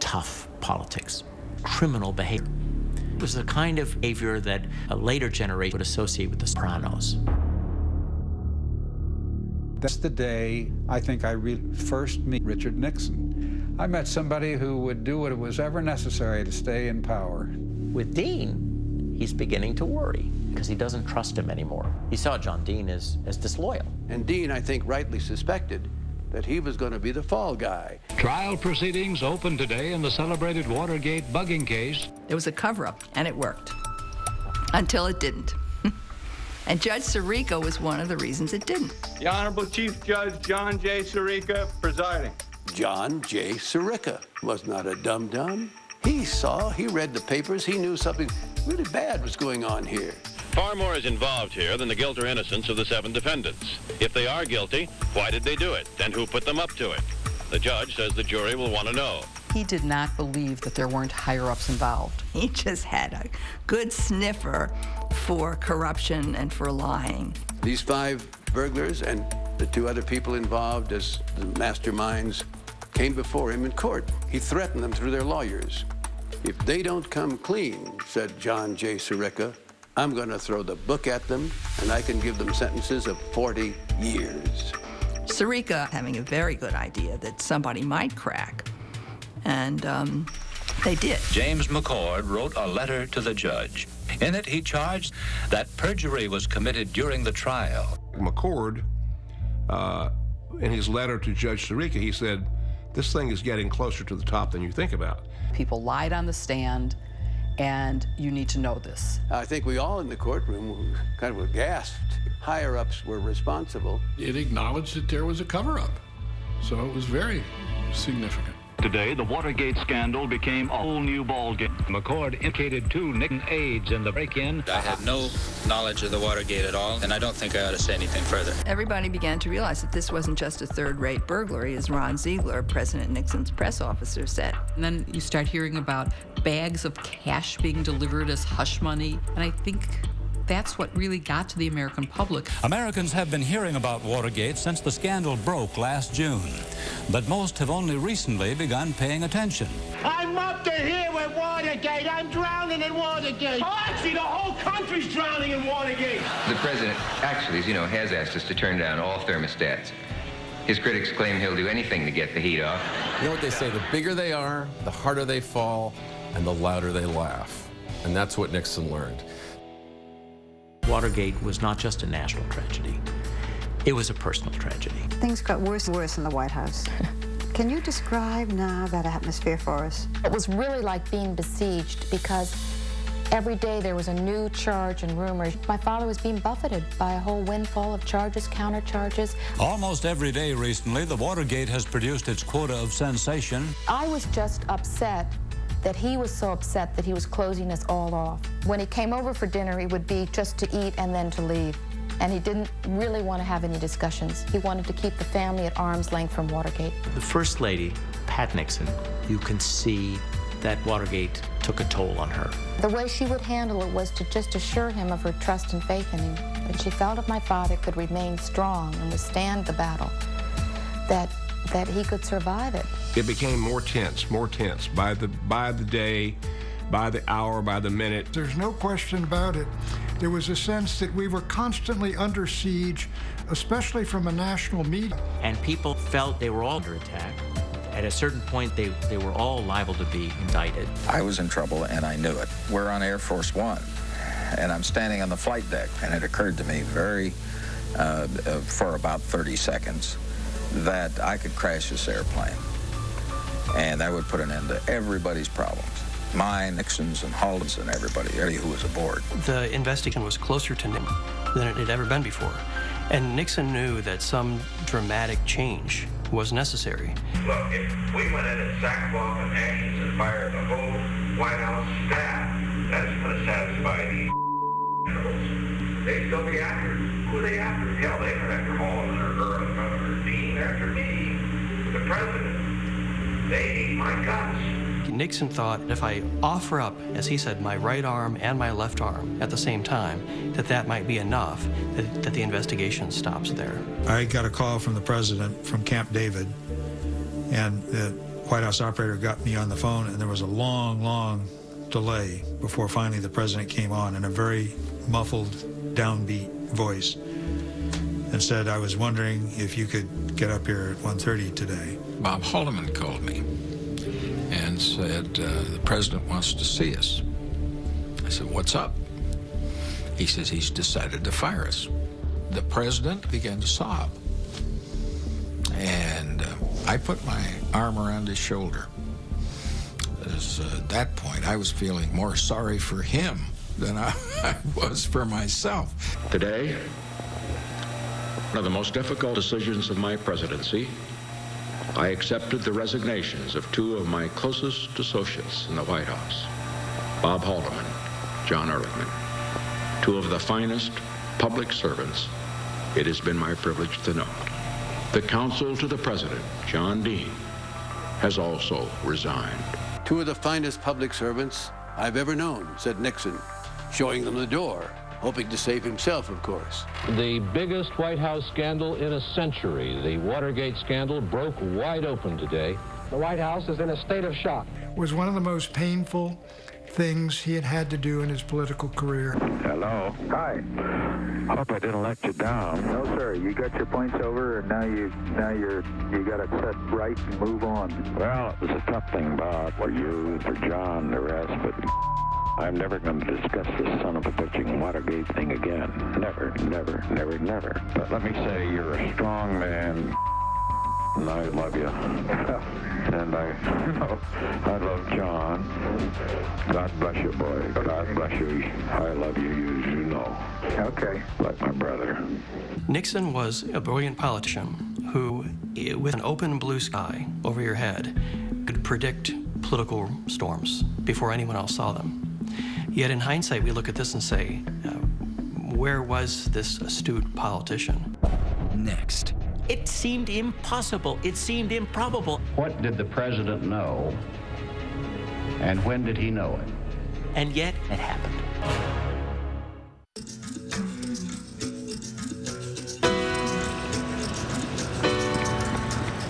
tough politics, criminal behavior. It was the kind of behavior that a later generation would associate with the Sopranos. That's the day I think I first meet Richard Nixon. I met somebody who would do what was ever necessary to stay in power. With Dean, he's beginning to worry because he doesn't trust him anymore. He saw John Dean as disloyal. And Dean, I think, rightly suspected that he was going to be the fall guy. Trial proceedings opened today in the celebrated Watergate bugging case. There was a cover-up, and it worked. Until it didn't. And Judge Sirica was one of the reasons it didn't. The Honorable Chief Judge John J. Sirica presiding. John J. Sirica was not a dum-dum. He read the papers, he knew something really bad was going on here. Far more is involved here than the guilt or innocence of the 7 defendants. If they are guilty, why did they do it? And who put them up to it? The judge says the jury will want to know. He did not believe that there weren't higher-ups involved. He just had a good sniffer for corruption and for lying. These 5 burglars and the two other people involved as the masterminds came before him in court. He threatened them through their lawyers. If they don't come clean, said John J. Sirica, I'm going to throw the book at them, and I can give them sentences of 40 years. Sirica having a very good idea that somebody might crack, and they did. James McCord wrote a letter to the judge. In it, he charged that perjury was committed during the trial. McCord, in his letter to Judge Sirica, he said, this thing is getting closer to the top than you think about. People lied on the stand, and you need to know this. I think we all in the courtroom kind of gasped. Higher-ups were responsible. It acknowledged that there was a cover-up, so it was very significant. Today, the Watergate scandal became a whole new ballgame. McCord indicated 2 Nixon aides in the break-in. I had no knowledge of the Watergate at all, and I don't think I ought to say anything further. Everybody began to realize that this wasn't just a third-rate burglary, as Ron Ziegler, President Nixon's press officer, said. And then you start hearing about bags of cash being delivered as hush money, and I think that's what really got to the American public. Americans have been hearing about Watergate since the scandal broke last June, but most have only recently begun paying attention. I'm up to here with Watergate. I'm drowning in Watergate. Oh, actually, the whole country's drowning in Watergate. The president actually, as you know, has asked us to turn down all thermostats. His critics claim he'll do anything to get the heat off. You know what they say, the bigger they are, the harder they fall, and the louder they laugh. And that's what Nixon learned. Watergate was not just a national tragedy. It was a personal tragedy. Things got worse and worse in the White House. Can you describe now that atmosphere for us? It was really like being besieged because every day there was a new charge and rumor. My father was being buffeted by a whole windfall of charges, countercharges. Almost every day recently, the Watergate has produced its quota of sensation. I was just upset that he was so upset that he was closing us all off. When he came over for dinner, it would be just to eat and then to leave. And he didn't really want to have any discussions. He wanted to keep the family at arm's length from Watergate. The First Lady, Pat Nixon, you can see that Watergate took a toll on her. The way she would handle it was to just assure him of her trust and faith in him. That she felt if my father could remain strong and withstand the battle, that he could survive it. It became more tense by the day, by the hour, by the minute. There's no question about it. There was a sense that we were constantly under siege, especially from a national media. And people felt they were all under attack. At a certain point, they were all liable to be indicted. I was in trouble, and I knew it. We're on Air Force One, and I'm standing on the flight deck, and it occurred to me for about 30 seconds, that I could crash this airplane, and that would put an end to everybody's problems. Mine, Nixon's, and Halden's, and everybody who was aboard. The investigation was closer to Nixon than it had ever been before, and Nixon knew that some dramatic change was necessary. Look, if we went in in sackcloth and ashes and fired the whole White House staff, that's going to satisfy the generals. They'd still be after. Who are they after? Hell, they're after Haldeman or Dean, after me, the president. They need my guts. Nixon thought if I offer up, as he said, my right arm and my left arm at the same time, that might be enough, that the investigation stops there. I got a call from the president from Camp David, and the White House operator got me on the phone, and there was a long, long delay before finally the president came on in a very muffled, downbeat voice and said, I was wondering if you could get up here at 1:30 today. Bob Haldeman called me and said, the president wants to see us. I said, what's up? He says, he's decided to fire us. The president began to sob. And I put my arm around his shoulder. At that point, I was feeling more sorry for him than I was for myself. Today, one of the most difficult decisions of my presidency, I accepted the resignations of two of my closest associates in the White House, Bob Haldeman, John Ehrlichman, two of the finest public servants it has been my privilege to know. The counsel to the president, John Dean, has also resigned. Two of the finest public servants I've ever known, said Nixon, showing them the door. hoping to save himself, of course. The biggest White House scandal in a century, the Watergate scandal, broke wide open today. The White House is in a state of shock. It was one of the most painful things he had to do in his political career. Hello. Hi. Hope I didn't let you down. No, sir. You got your points over, and now you got to set right and move on. Well, it was a tough thing, Bob, for you, for John, the rest, but I'm never going to discuss this son of a bitching Watergate thing again. Never, never, never, never. But let me say, you're a strong man, and I love you. And I love John. God bless you, boy. God bless you. I love you, you know. Okay. Like my brother. Nixon was a brilliant politician who, with an open blue sky over your head, could predict political storms before anyone else saw them. Yet in hindsight, we look at this and say, where was this astute politician? Next. It seemed impossible. It seemed improbable. What did the president know, and when did he know it? And yet, it happened.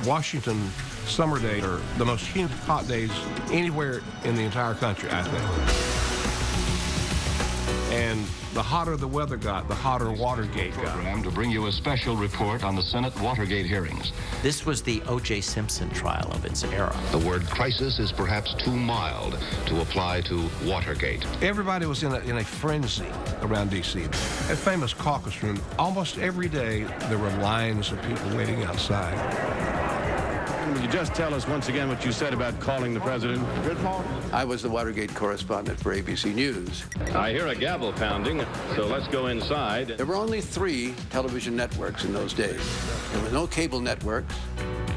Washington summer days are the most humid, hot days anywhere in the entire country, I think. And the hotter the weather got, the hotter Watergate got. To bring you a special report on the Senate Watergate hearings. This was the O.J. Simpson trial of its era. The word crisis is perhaps too mild to apply to Watergate. Everybody was in a frenzy around D.C. At famous caucus room, almost every day there were lines of people waiting outside. Would you just tell us once again what you said about calling the president? Good morning. I was the Watergate correspondent for ABC News. I hear a gavel pounding, so let's go inside. There were only 3 television networks in those days. There were no cable networks.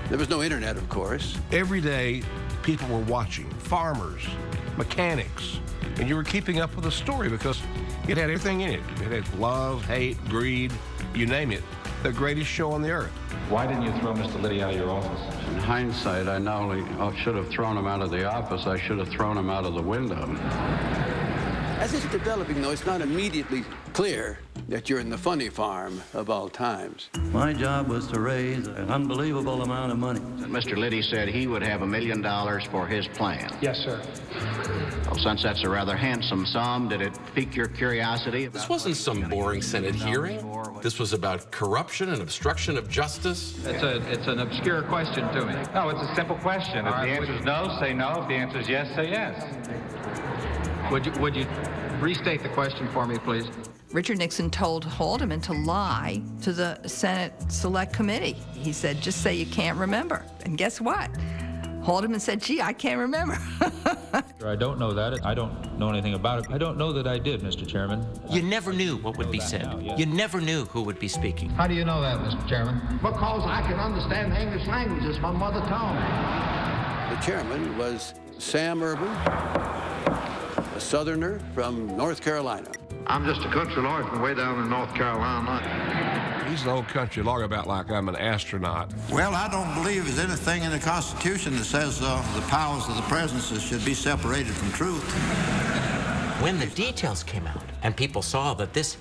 There was no internet, of course. Every day, people were watching. Farmers, mechanics. And you were keeping up with the story because it had everything in it. It had love, hate, greed, you name it. The greatest show on the earth. Why didn't you throw Mr. Liddy out of your office? In hindsight, I not only should have thrown him out of the office, I should have thrown him out of the window. As it's developing, though, it's not immediately clear that you're in the funny farm of all times. My job was to raise an unbelievable amount of money. Mr. Liddy said he would have $1 million for his plan. Yes, sir. Well, since that's a rather handsome sum, did it pique your curiosity? This wasn't some boring Senate hearing. This was about corruption and obstruction of justice. It's an obscure question to me. No, it's a simple question. If the answer is no, say no. If the answer is yes, say yes. Would you restate the question for me, please? Richard Nixon told Haldeman to lie to the Senate Select Committee. He said, just say you can't remember. And guess what? Haldeman said, gee, I can't remember. I don't know that. I don't know anything about it. I don't know that I did, Mr. Chairman. You never knew what would be said. You never knew who would be speaking. How do you know that, Mr. Chairman? Because I can understand the English language. It's my mother tongue. The chairman was Sam Urban, a Southerner from North Carolina. I'm just a country lawyer from way down in North Carolina. He's an old country lawyer about like I'm an astronaut. Well, I don't believe there's anything in the Constitution that says the powers of the presidency should be separated from truth. When the details came out and people saw that this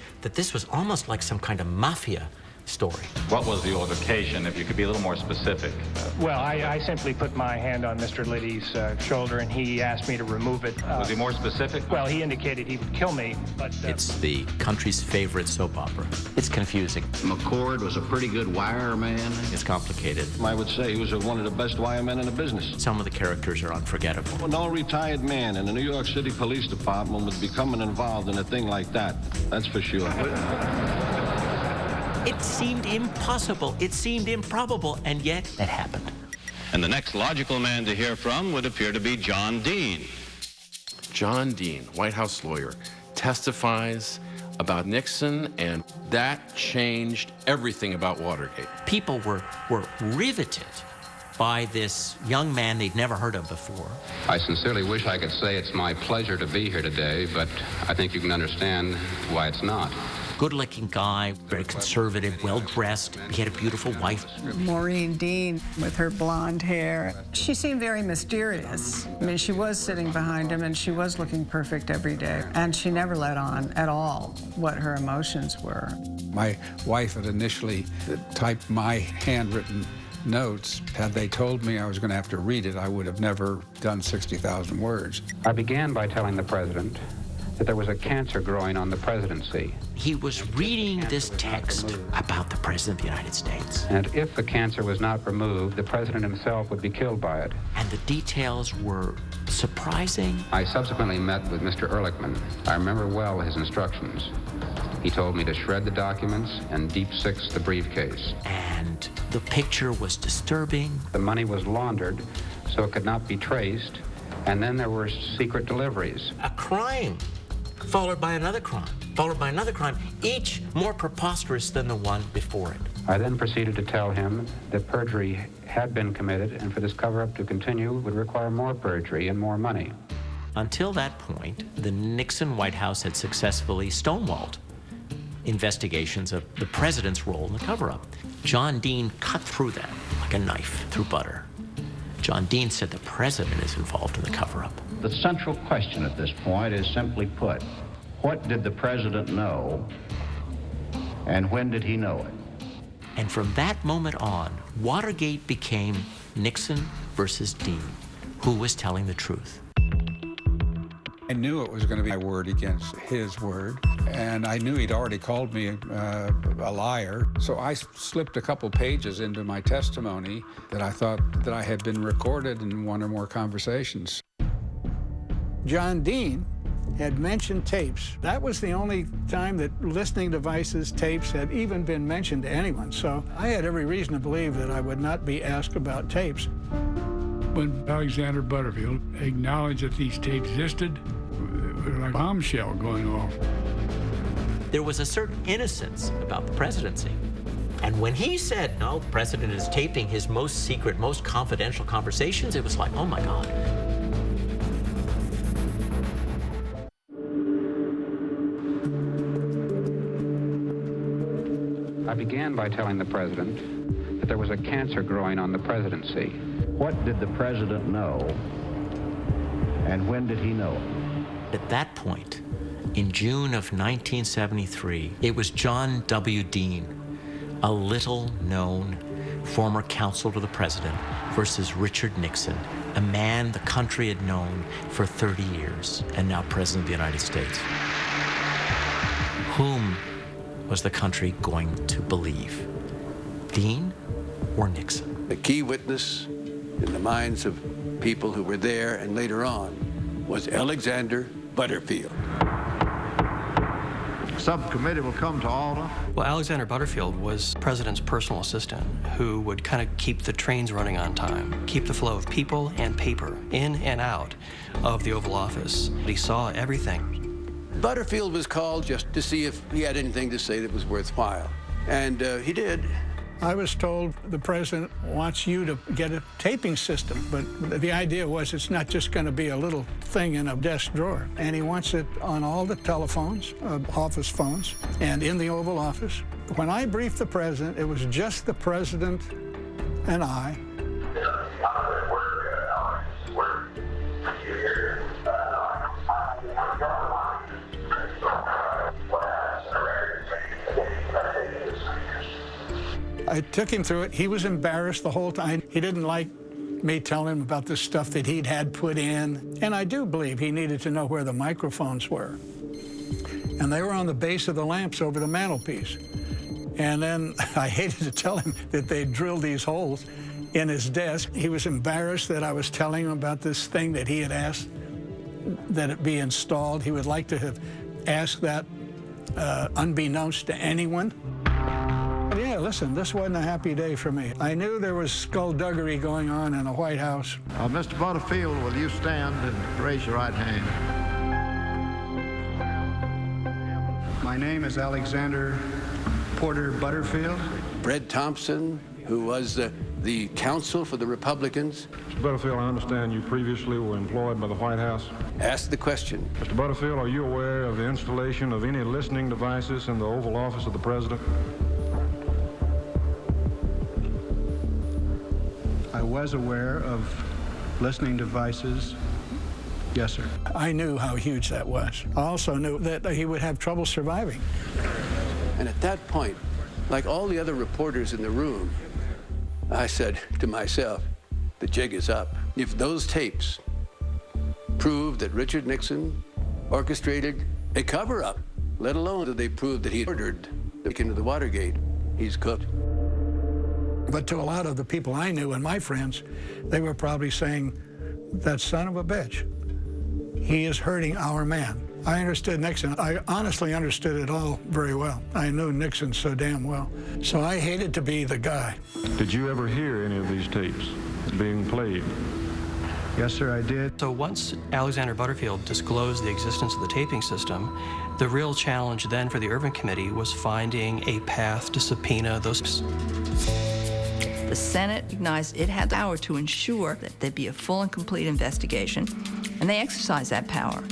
was almost like some kind of mafia story. What was the altercation, if you could be a little more specific? Well, I simply put my hand on Mr. Liddy's shoulder, and he asked me to remove it. Was he more specific? Well, he indicated he would kill me, but... It's the country's favorite soap opera. It's confusing. McCord was a pretty good wire man. It's complicated. I would say he was one of the best wire men in the business. Some of the characters are unforgettable. Well, no retired man in the New York City Police Department would be coming involved in a thing like that. That's for sure. It seemed impossible, it seemed improbable, and yet it happened. And the next logical man to hear from would appear to be John Dean. John Dean, White House lawyer, testifies about Nixon, and that changed everything about Watergate. People were riveted by this young man they'd never heard of before. I sincerely wish I could say it's my pleasure to be here today, but I think you can understand why it's not. Good-looking guy, very conservative, well-dressed. He had a beautiful wife. Maureen Dean with her blonde hair. She seemed very mysterious. I mean, she was sitting behind him and she was looking perfect every day. And she never let on at all what her emotions were. My wife had initially typed my handwritten notes. Had they told me I was going to have to read it, I would have never done 60,000 words. I began by telling the president that there was a cancer growing on the presidency. He was reading this text about the President of the United States. And if the cancer was not removed, the president himself would be killed by it. And the details were surprising. I subsequently met with Mr. Ehrlichman. I remember well his instructions. He told me to shred the documents and deep six the briefcase. And the picture was disturbing. The money was laundered so it could not be traced. And then there were secret deliveries. A crime followed by another crime, followed by another crime, each more preposterous than the one before it. I then proceeded to tell him that perjury had been committed, and for this cover-up to continue would require more perjury and more money. Until that point, the Nixon White House had successfully stonewalled investigations of the president's role in the cover-up. John Dean cut through that like a knife through butter. John Dean said the president is involved in the cover-up. The central question at this point is simply put, what did the president know, and when did he know it? And from that moment on, Watergate became Nixon versus Dean. Who was telling the truth? I knew it was going to be my word against his word, and I knew he'd already called me a liar. So I slipped a couple pages into my testimony that I thought that I had been recorded in one or more conversations. John Dean had mentioned tapes. That was the only time that listening devices, tapes, had even been mentioned to anyone. So I had every reason to believe that I would not be asked about tapes. When Alexander Butterfield acknowledged that these tapes existed, it was like a bombshell going off. There was a certain innocence about the presidency. And when he said, no, the president is taping his most secret, most confidential conversations, it was like, oh my God. I began by telling the president that there was a cancer growing on the presidency. What did the president know, and when did he know it? At that point, in June of 1973, it was John W. Dean, a little-known former counsel to the president, versus Richard Nixon, a man the country had known for 30 years, and now President of the United States. Whom was the country going to believe? Dean or Nixon? The key witness in the minds of people who were there and later on was Alexander Butterfield. Subcommittee will come to order. Well, Alexander Butterfield was the president's personal assistant who would kind of keep the trains running on time, keep the flow of people and paper in and out of the Oval Office. He saw everything. Butterfield was called just to see if he had anything to say that was worthwhile. And he did. I was told the president wants you to get a taping system, but the idea was it's not just going to be a little thing in a desk drawer. And he wants it on all the telephones, office phones, and in the Oval Office. When I briefed the president, it was just the president and I. I took him through it. He was embarrassed the whole time. He didn't like me telling him about the stuff that he'd had put in. And I do believe he needed to know where the microphones were. And they were on the base of the lamps over the mantelpiece. And then I hated to tell him that they'd drilled these holes in his desk. He was embarrassed that I was telling him about this thing that he had asked that it be installed. He would like to have asked that unbeknownst to anyone. Yeah, listen, this wasn't a happy day for me. I knew there was skullduggery going on in the White House. Mr. Butterfield, will you stand and raise your right hand? My name is Alexander Porter Butterfield. Fred Thompson, who was the the counsel for the Republicans. Mr. Butterfield, I understand you previously were employed by the White House. Asked the question. Mr. Butterfield, are you aware of the installation of any listening devices in the Oval Office of the President? I was aware of listening devices. Yes, sir. I knew how huge that was. I also knew that he would have trouble surviving. And at that point, like all the other reporters in the room, I said to myself, the jig is up. If those tapes prove that Richard Nixon orchestrated a cover-up, let alone that they proved that he ordered the into the Watergate, he's cooked. But to a lot of the people I knew and my friends, they were probably saying, that son of a bitch, he is hurting our man. I understood Nixon. I honestly understood it all very well. I knew Nixon so damn well. So I hated to be the guy. Did you ever hear any of these tapes being played? Yes, sir, I did. So once Alexander Butterfield disclosed the existence of the taping system, the real challenge then for the Ervin Committee was finding a path to subpoena those. The Senate recognized it had the power to ensure that there'd be a full and complete investigation, and they exercised that power.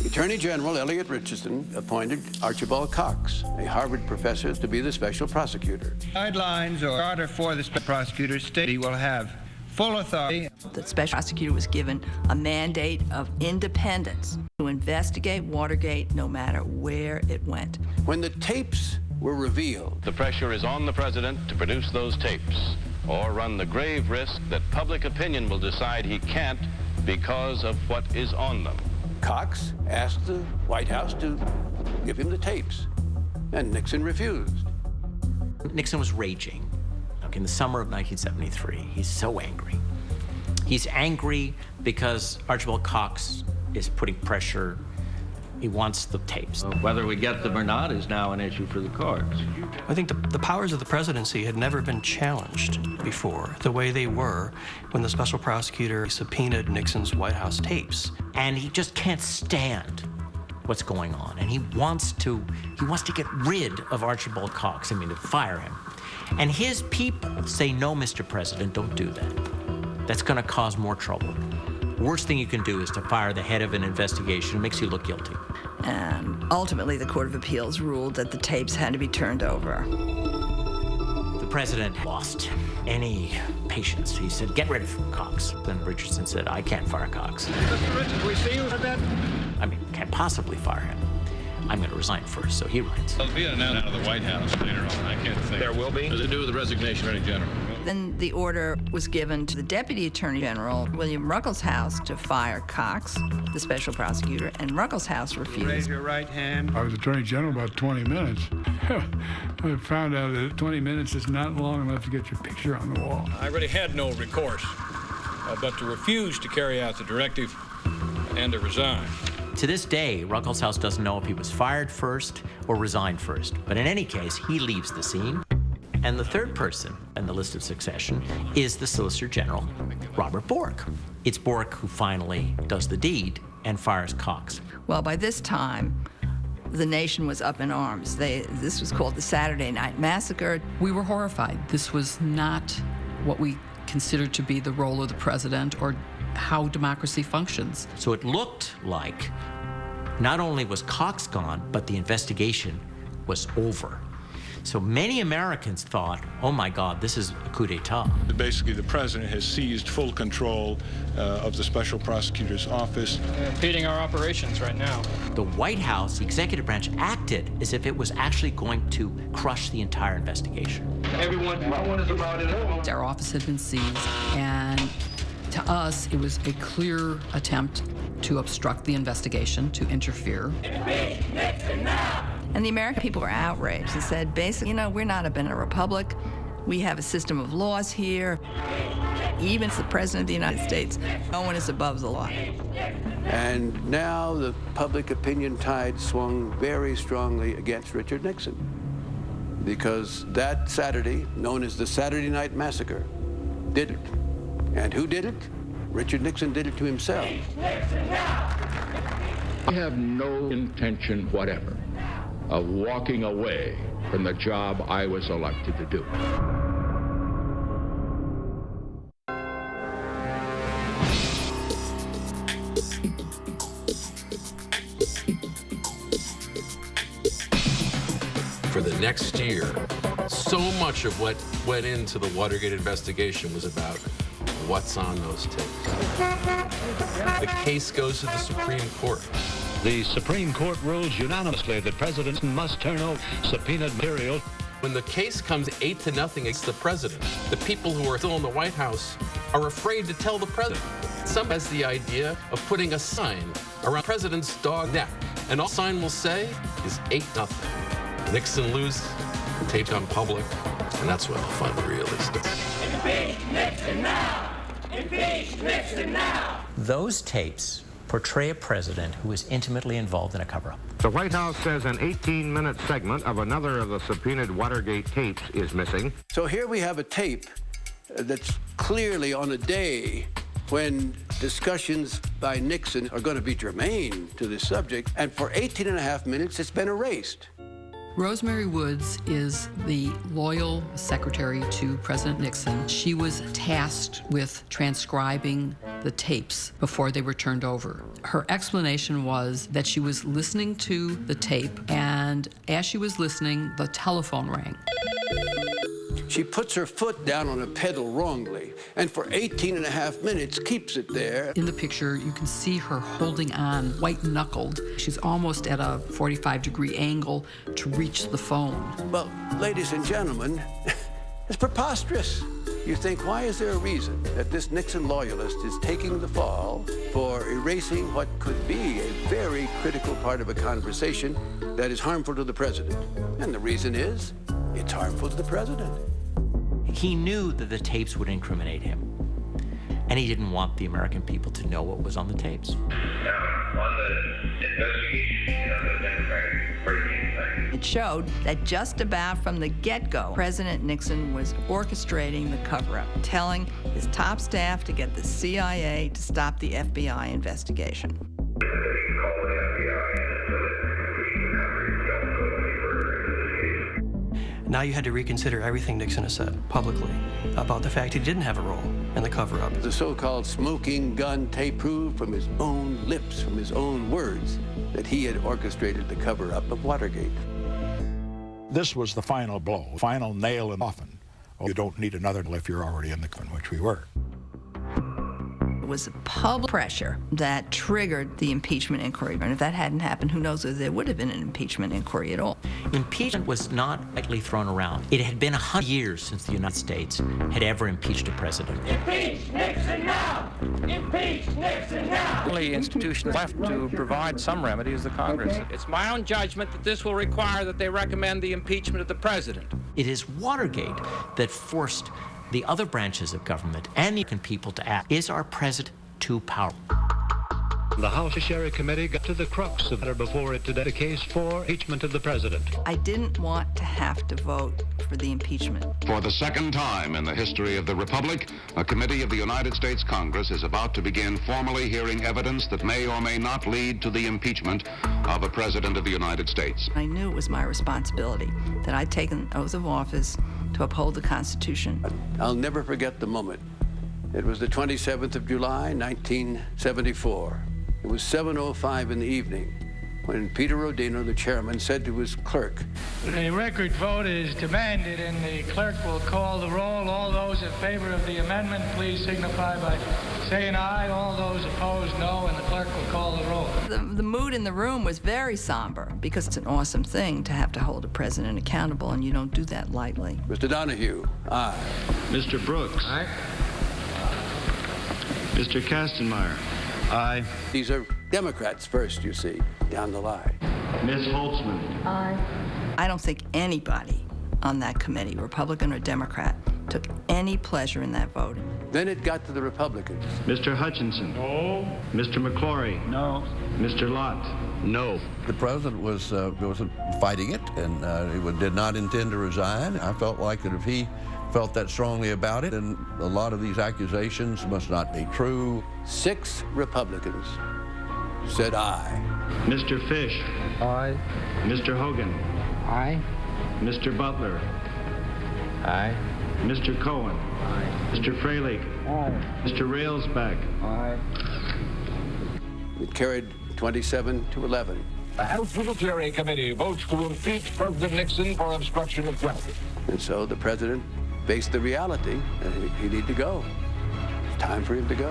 Attorney General Elliot Richardson appointed Archibald Cox, a Harvard professor, to be the special prosecutor. Guidelines or order for the special prosecutor state he will have full authority. The special prosecutor was given a mandate of independence to investigate Watergate no matter where it went. When the tapes were revealed, The pressure is on the president to produce those tapes, or run the grave risk that public opinion will decide he can't because of what is on them. Cox asked the White House to give him the tapes, and Nixon refused. Nixon was raging. In the summer of 1973, he's so angry. He's angry because Archibald Cox is putting pressure. He wants the tapes. Whether we get them or not is now an issue for the courts. I think the powers of the presidency had never been challenged before the way they were when the special prosecutor subpoenaed Nixon's White House tapes. And he just can't stand what's going on. And he wants to get rid of Archibald Cox, to fire him. And his people say, no, Mr. President, don't do that. That's going to cause more trouble. Worst thing you can do is to fire the head of an investigation. It makes you look guilty. And ultimately, the Court of Appeals ruled that the tapes had to be turned over. The president lost any patience. He said, get rid of Cox. Then Richardson said, I can't fire Cox. Mr. Richards, we see you for that. Can't possibly fire him. I'm going to resign first, so he writes. There'll be an announcement out of the White House later on. I can't think. There will be? Does it do with the resignation of Attorney General? Then the order was given to the Deputy Attorney General, William Ruckelshaus, to fire Cox, the special prosecutor, and Ruckelshaus refused. Raise your right hand. I was Attorney General about 20 minutes. I found out that 20 minutes is not long enough to get your picture on the wall. I really had no recourse but to refuse to carry out the directive and to resign. To this day, Ruckelshaus doesn't know if he was fired first or resigned first. But in any case, he leaves the scene. And the third person in the list of succession is the Solicitor General, Robert Bork. It's Bork who finally does the deed and fires Cox. Well, by this time, the nation was up in arms. This was called the Saturday Night Massacre. We were horrified. This was not what we considered to be the role of the president or how democracy functions. So it looked like not only was Cox gone, but the investigation was over. So many Americans thought, oh my God, this is a coup d'etat. Basically, the president has seized full control of the special prosecutor's office. Impeding our operations right now. The White House, the executive branch, acted as if it was actually going to crush the entire investigation. Everyone, my one is about it. Our office had been seized, and to us, it was a clear attempt to obstruct the investigation, to interfere. And the American people were outraged and said, basically, we're not in a republic. We have a system of laws here. Even as the President of the United States, no one is above the law. And now the public opinion tide swung very strongly against Richard Nixon, because that Saturday, known as the Saturday Night Massacre, did it. And who did it? Richard Nixon did it to himself. I have no intention whatever of walking away from the job I was elected to do. the next year, so much of what went into the Watergate investigation was about what's on those tapes. The case goes to the Supreme Court. The Supreme Court rules unanimously that presidents must turn over subpoenaed material. When the case comes 8-0 against the president, the people who are still in the White House are afraid to tell the president. Some has the idea of putting a sign around the president's dog neck, and all the sign will say is 8-0. Nixon loses, the tape gone public, and that's when the fun really starts. Impeach Nixon now! Impeach Nixon now! Those tapes portray a president who was intimately involved in a cover-up. The White House says an 18-minute segment of another of the subpoenaed Watergate tapes is missing. So here we have a tape that's clearly on a day when discussions by Nixon are going to be germane to this subject, and for 18.5 minutes it's been erased. Rosemary Woods is the loyal secretary to President Nixon. She was tasked with transcribing the tapes before they were turned over. Her explanation was that she was listening to the tape, and as she was listening, the telephone rang. She puts her foot down on a pedal wrongly, and for 18.5 minutes keeps it there. In the picture, you can see her holding on, white-knuckled. She's almost at a 45-degree angle to reach the phone. Well, ladies and gentlemen, it's preposterous. You think, why is there a reason that this Nixon loyalist is taking the fall for erasing what could be a very critical part of a conversation that is harmful to the president? And the reason is, it's harmful to the president. He knew that the tapes would incriminate him, and he didn't want the American people to know what was on the tapes. Now, on the investigation of the Democratic Party, It showed that just about from the get-go, President Nixon was orchestrating the cover-up, telling his top staff to get the CIA to stop the FBI investigation. Now you had to reconsider everything Nixon has said publicly about the fact he didn't have a role in the cover-up. The so-called smoking gun tape proved from his own lips, from his own words, that he had orchestrated the cover-up of Watergate. This was the final blow, final nail in the coffin. Oh, you don't need another if you're already in the coffin, which we were. It was public pressure that triggered the impeachment inquiry. And if that hadn't happened, who knows if there would have been an impeachment inquiry at all. Impeachment was not lightly thrown around. It had been 100 years since the United States had ever impeached a president. Impeach Nixon now! Impeach Nixon now! The only institution left to provide some remedy is the Congress. It's my own judgment that this will require that they recommend the impeachment of the president. It is Watergate that forced the other branches of government and the American people to act. Is our president too powerful? The House Judiciary Committee got to the crux of the matter before it today, the case for impeachment of the president. I didn't want to have to vote for the impeachment. For the second time in the history of the Republic, a committee of the United States Congress is about to begin formally hearing evidence that may or may not lead to the impeachment of a president of the United States. I knew it was my responsibility, that I'd taken an oath of office to uphold the Constitution. I'll never forget the moment. It was the 27th of July, 1974. It was 7:05 in the evening when Peter Rodino, the chairman, said to his clerk, The record vote is demanded, and the clerk will call the roll. All those in favor of the amendment, please signify by saying aye. All those opposed, no, and the clerk will call the roll. The mood in the room was very somber because it's an awesome thing to have to hold a president accountable, and you don't do that lightly. Mr. Donahue, aye. Mr. Brooks. Aye. Mr. Kastenmeier. Aye. These are Democrats first, you see, down the line. Ms. Holtzman. Aye. I don't think anybody on that committee, Republican or Democrat, took any pleasure in that vote. Then it got to the Republicans. Mr. Hutchinson. No. Mr. McClory. No. Mr. Lott. No. The president was fighting it and he did not intend to resign. I felt like that if he felt that strongly about it, and a lot of these accusations must not be true. 6 Republicans said aye. Mr. Fish. Aye. Mr. Hogan. Aye. Mr. Butler. Aye. Mr. Cohen. Aye. Mr. Freilich. Aye. Mr. Railsback. Aye. It carried 27-11. The House Judiciary Committee votes to impeach President Nixon for obstruction of justice. And so the president faced the reality that he needed to go. It's time for him to go.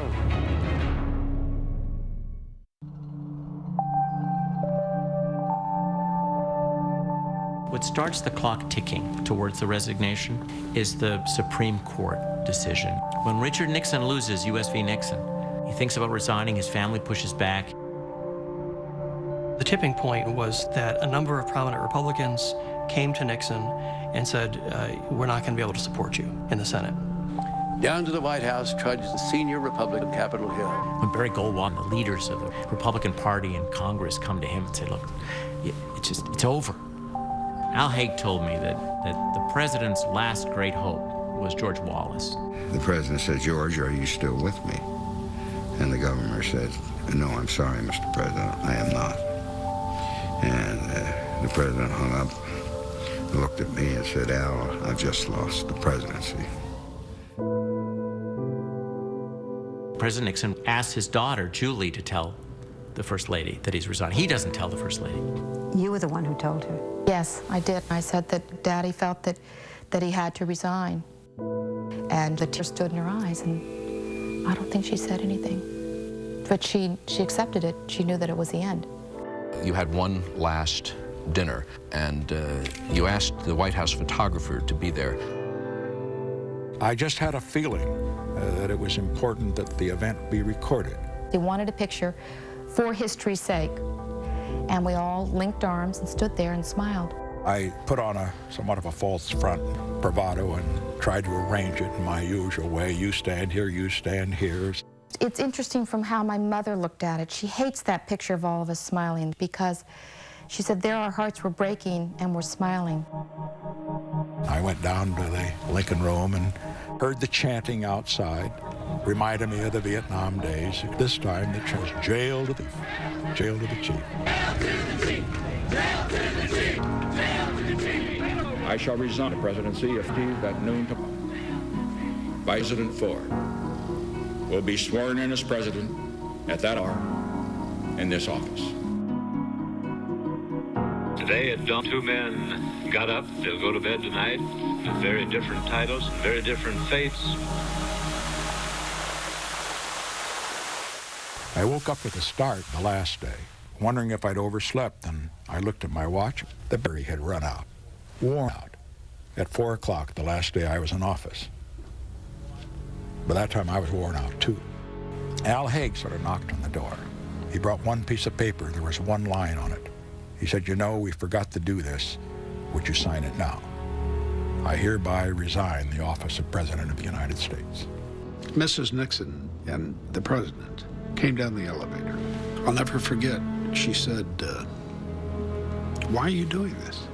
What starts the clock ticking towards the resignation is the Supreme Court decision. When Richard Nixon loses U.S. v. Nixon, he thinks about resigning, his family pushes back. The tipping point was that a number of prominent Republicans came to Nixon and said, we're not going to be able to support you in the Senate. Down to the White House trudged the senior Republican Capitol Hill. When Barry Goldwater, the leaders of the Republican Party in Congress, come to him and say, look, it's over. Al Haig told me that the president's last great hope was George Wallace. The president said, George, are you still with me? And the governor said, no, I'm sorry, Mr. President, I am not. And the president hung up, looked at me and said, Al, I've just lost the presidency. President Nixon asked his daughter, Julie, to tell the First Lady that he's resigning. He doesn't tell the First Lady. You were the one who told her. Yes, I did. I said that Daddy felt that he had to resign. And the tears stood in her eyes, and I don't think she said anything. But she accepted it. She knew that it was the end. You had one last dinner, and you asked the White House photographer to be there. I just had a feeling that it was important that the event be recorded. They wanted a picture for history's sake, and we all linked arms and stood there and smiled. I put on somewhat of a false front, bravado, and tried to arrange it in my usual way. You stand here, you stand here. It's interesting from how my mother looked at it. She hates that picture of all of us smiling because she said there our hearts were breaking and we're smiling. I went down to the Lincoln Room and heard the chanting outside. Reminded me of the Vietnam days. This time it was jail to the chief. Jail to the chief. I shall resign the presidency if at noon tomorrow. President Ford will be sworn in as president at that hour in this office. Today at dawn, two men got up. They'll go to bed tonight with very different titles, very different fates. I woke up with a start the last day, wondering if I'd overslept, and I looked at my watch. The battery had run out, worn out, at 4 o'clock the last day I was in office. By that time, I was worn out, too. Al Haig sort of knocked on the door. He brought one piece of paper. There was one line on it. He said, you know, we forgot to do this. Would you sign it now? I hereby resign the office of President of the United States. Mrs. Nixon and the president came down the elevator. I'll never forget, she said, why are you doing this?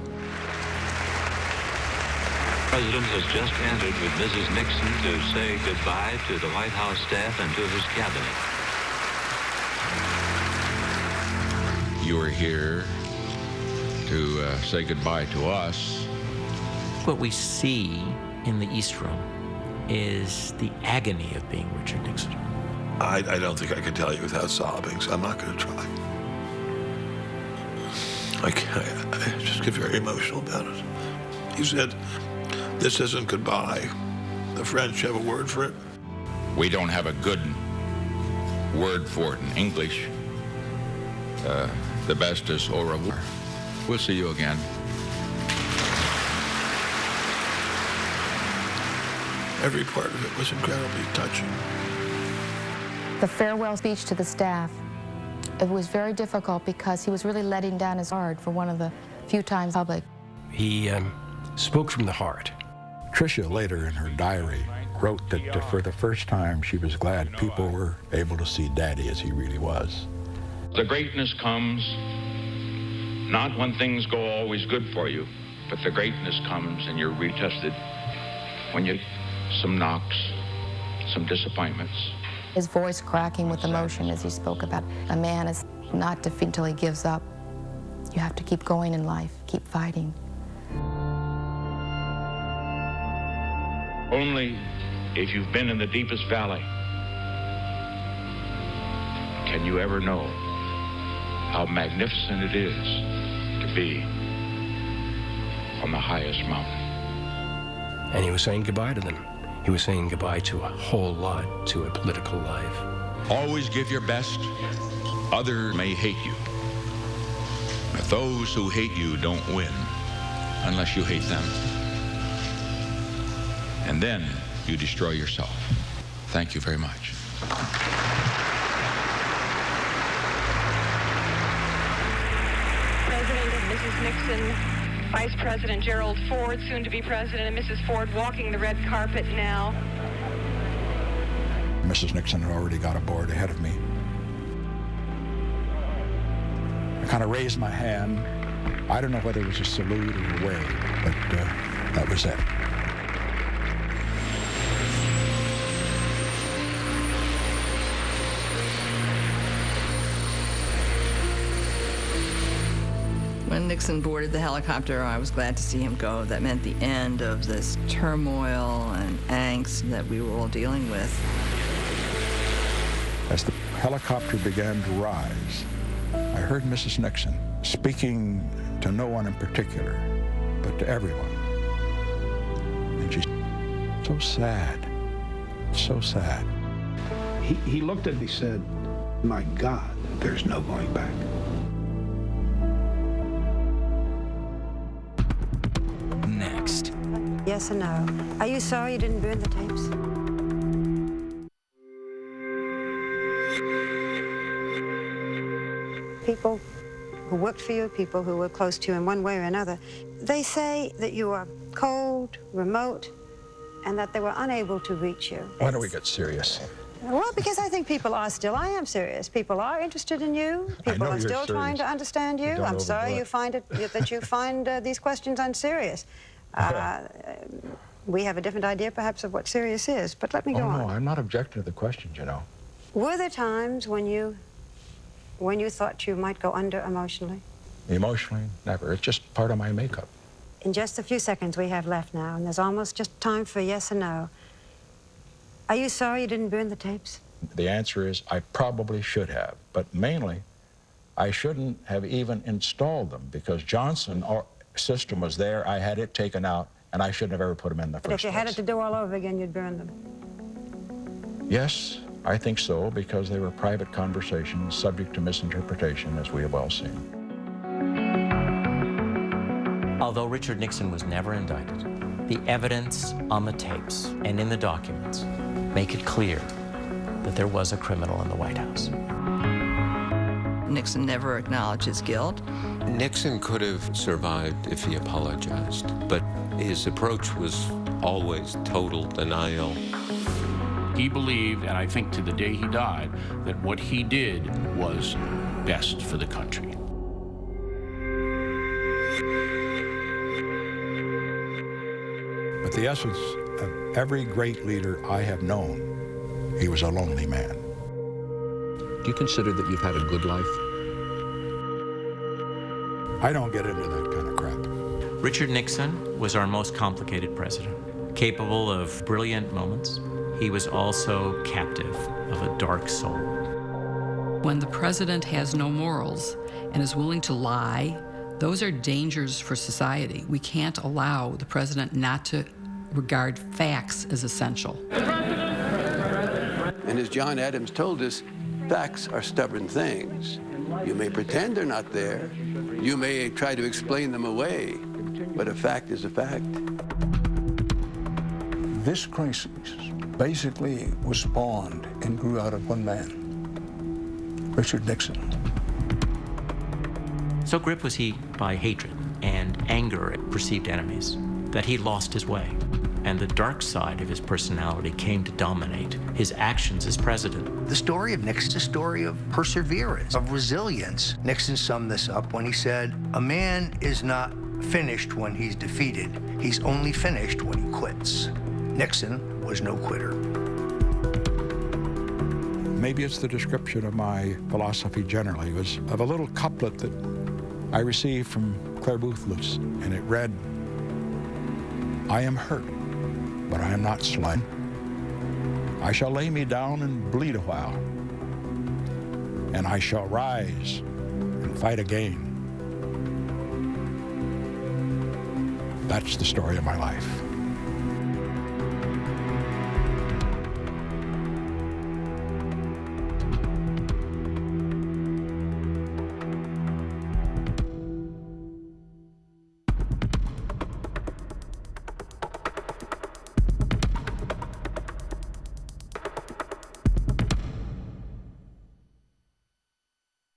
The President has just entered with Mrs. Nixon to say goodbye to the White House staff and to his cabinet. You are here to say goodbye to us. What we see in the East Room is the agony of being Richard Nixon. I don't think I can tell you without sobbing, so I'm not going to try. I just get very emotional about it. He said, this isn't goodbye. The French have a word for it. We don't have a good word for it in English. The best is au revoir. We'll see you again. Every part of it was incredibly touching. The farewell speech to the staff, it was very difficult because he was really letting down his guard for one of the few times public. He spoke from the heart. Tricia later in her diary wrote that for the first time she was glad people were able to see Daddy as he really was. The greatness comes not when things go always good for you, but the greatness comes and you're retested when you some knocks, some disappointments. His voice cracking with emotion as he spoke about a man is not defeated until he gives up. You have to keep going in life, keep fighting. Only if you've been in the deepest valley can you ever know how magnificent it is to be on the highest mountain. And he was saying goodbye to them. He was saying goodbye to a whole lot, to a political life. Always give your best. Others may hate you. But those who hate you don't win unless you hate them. And then you destroy yourself. Thank you very much. President and Mrs. Nixon, Vice President Gerald Ford, soon to be President, and Mrs. Ford walking the red carpet now. Mrs. Nixon had already got aboard ahead of me. I kind of raised my hand. I don't know whether it was a salute or a wave, but that was it. When Nixon boarded the helicopter, I was glad to see him go. That meant the end of this turmoil and angst that we were all dealing with. As the helicopter began to rise, I heard Mrs. Nixon speaking to no one in particular, but to everyone. And she's so sad, so sad. He looked at me and said, "My God, there's no going back." Next. Yes or no? Are you sorry you didn't burn the tapes? People who worked for you, people who were close to you in one way or another, they say that you are cold, remote, and that they were unable to reach you. Why don't we get serious? Well, because I think people are still, I am serious. People are interested in you. People are still trying to understand you. I'm sorry you find it, that you find these questions unserious. We have a different idea, perhaps, of what serious is, but let me go on. No, I'm not objecting to the questions, you know. Were there times when you thought you might go under emotionally? Emotionally, never. It's just part of my makeup. In just a few seconds we have left now, and there's almost just time for yes or no. Are you sorry you didn't burn the tapes? The answer is I probably should have, but mainly I shouldn't have even installed them because Johnson's system was there, I had it taken out, and I shouldn't have ever put them in the first place. If you had it to do all over again, you'd burn them? Yes, I think so, because they were private conversations subject to misinterpretation, as we have all seen. Although Richard Nixon was never indicted, the evidence on the tapes and in the documents make it clear that there was a criminal in the White House. Nixon never acknowledged his guilt. Nixon could have survived if he apologized, but his approach was always total denial. He believed, and I think to the day he died, that what he did was best for the country. But the essence of every great leader I have known, he was a lonely man. Do you consider that you've had a good life? I don't get into that kind of crap. Richard Nixon was our most complicated president, capable of brilliant moments. He was also captive of a dark soul. When the president has no morals and is willing to lie, those are dangers for society. We can't allow the president not to regard facts as essential. And as John Adams told us, facts are stubborn things. You may pretend they're not there. You may try to explain them away, but a fact is a fact. This crisis basically was spawned and grew out of one man, Richard Nixon. So gripped was he by hatred and anger at perceived enemies that he lost his way, and the dark side of his personality came to dominate his actions as president. The story of Nixon is a story of perseverance, of resilience. Nixon summed this up when he said, "A man is not finished when he's defeated. He's only finished when he quits." Nixon was no quitter. Maybe it's the description of my philosophy generally. It was of a little couplet that I received from Claire Booth-Luce, and it read, "I am hurt, but I am not slain. I shall lay me down and bleed a while, and I shall rise and fight again. That's the story of my life.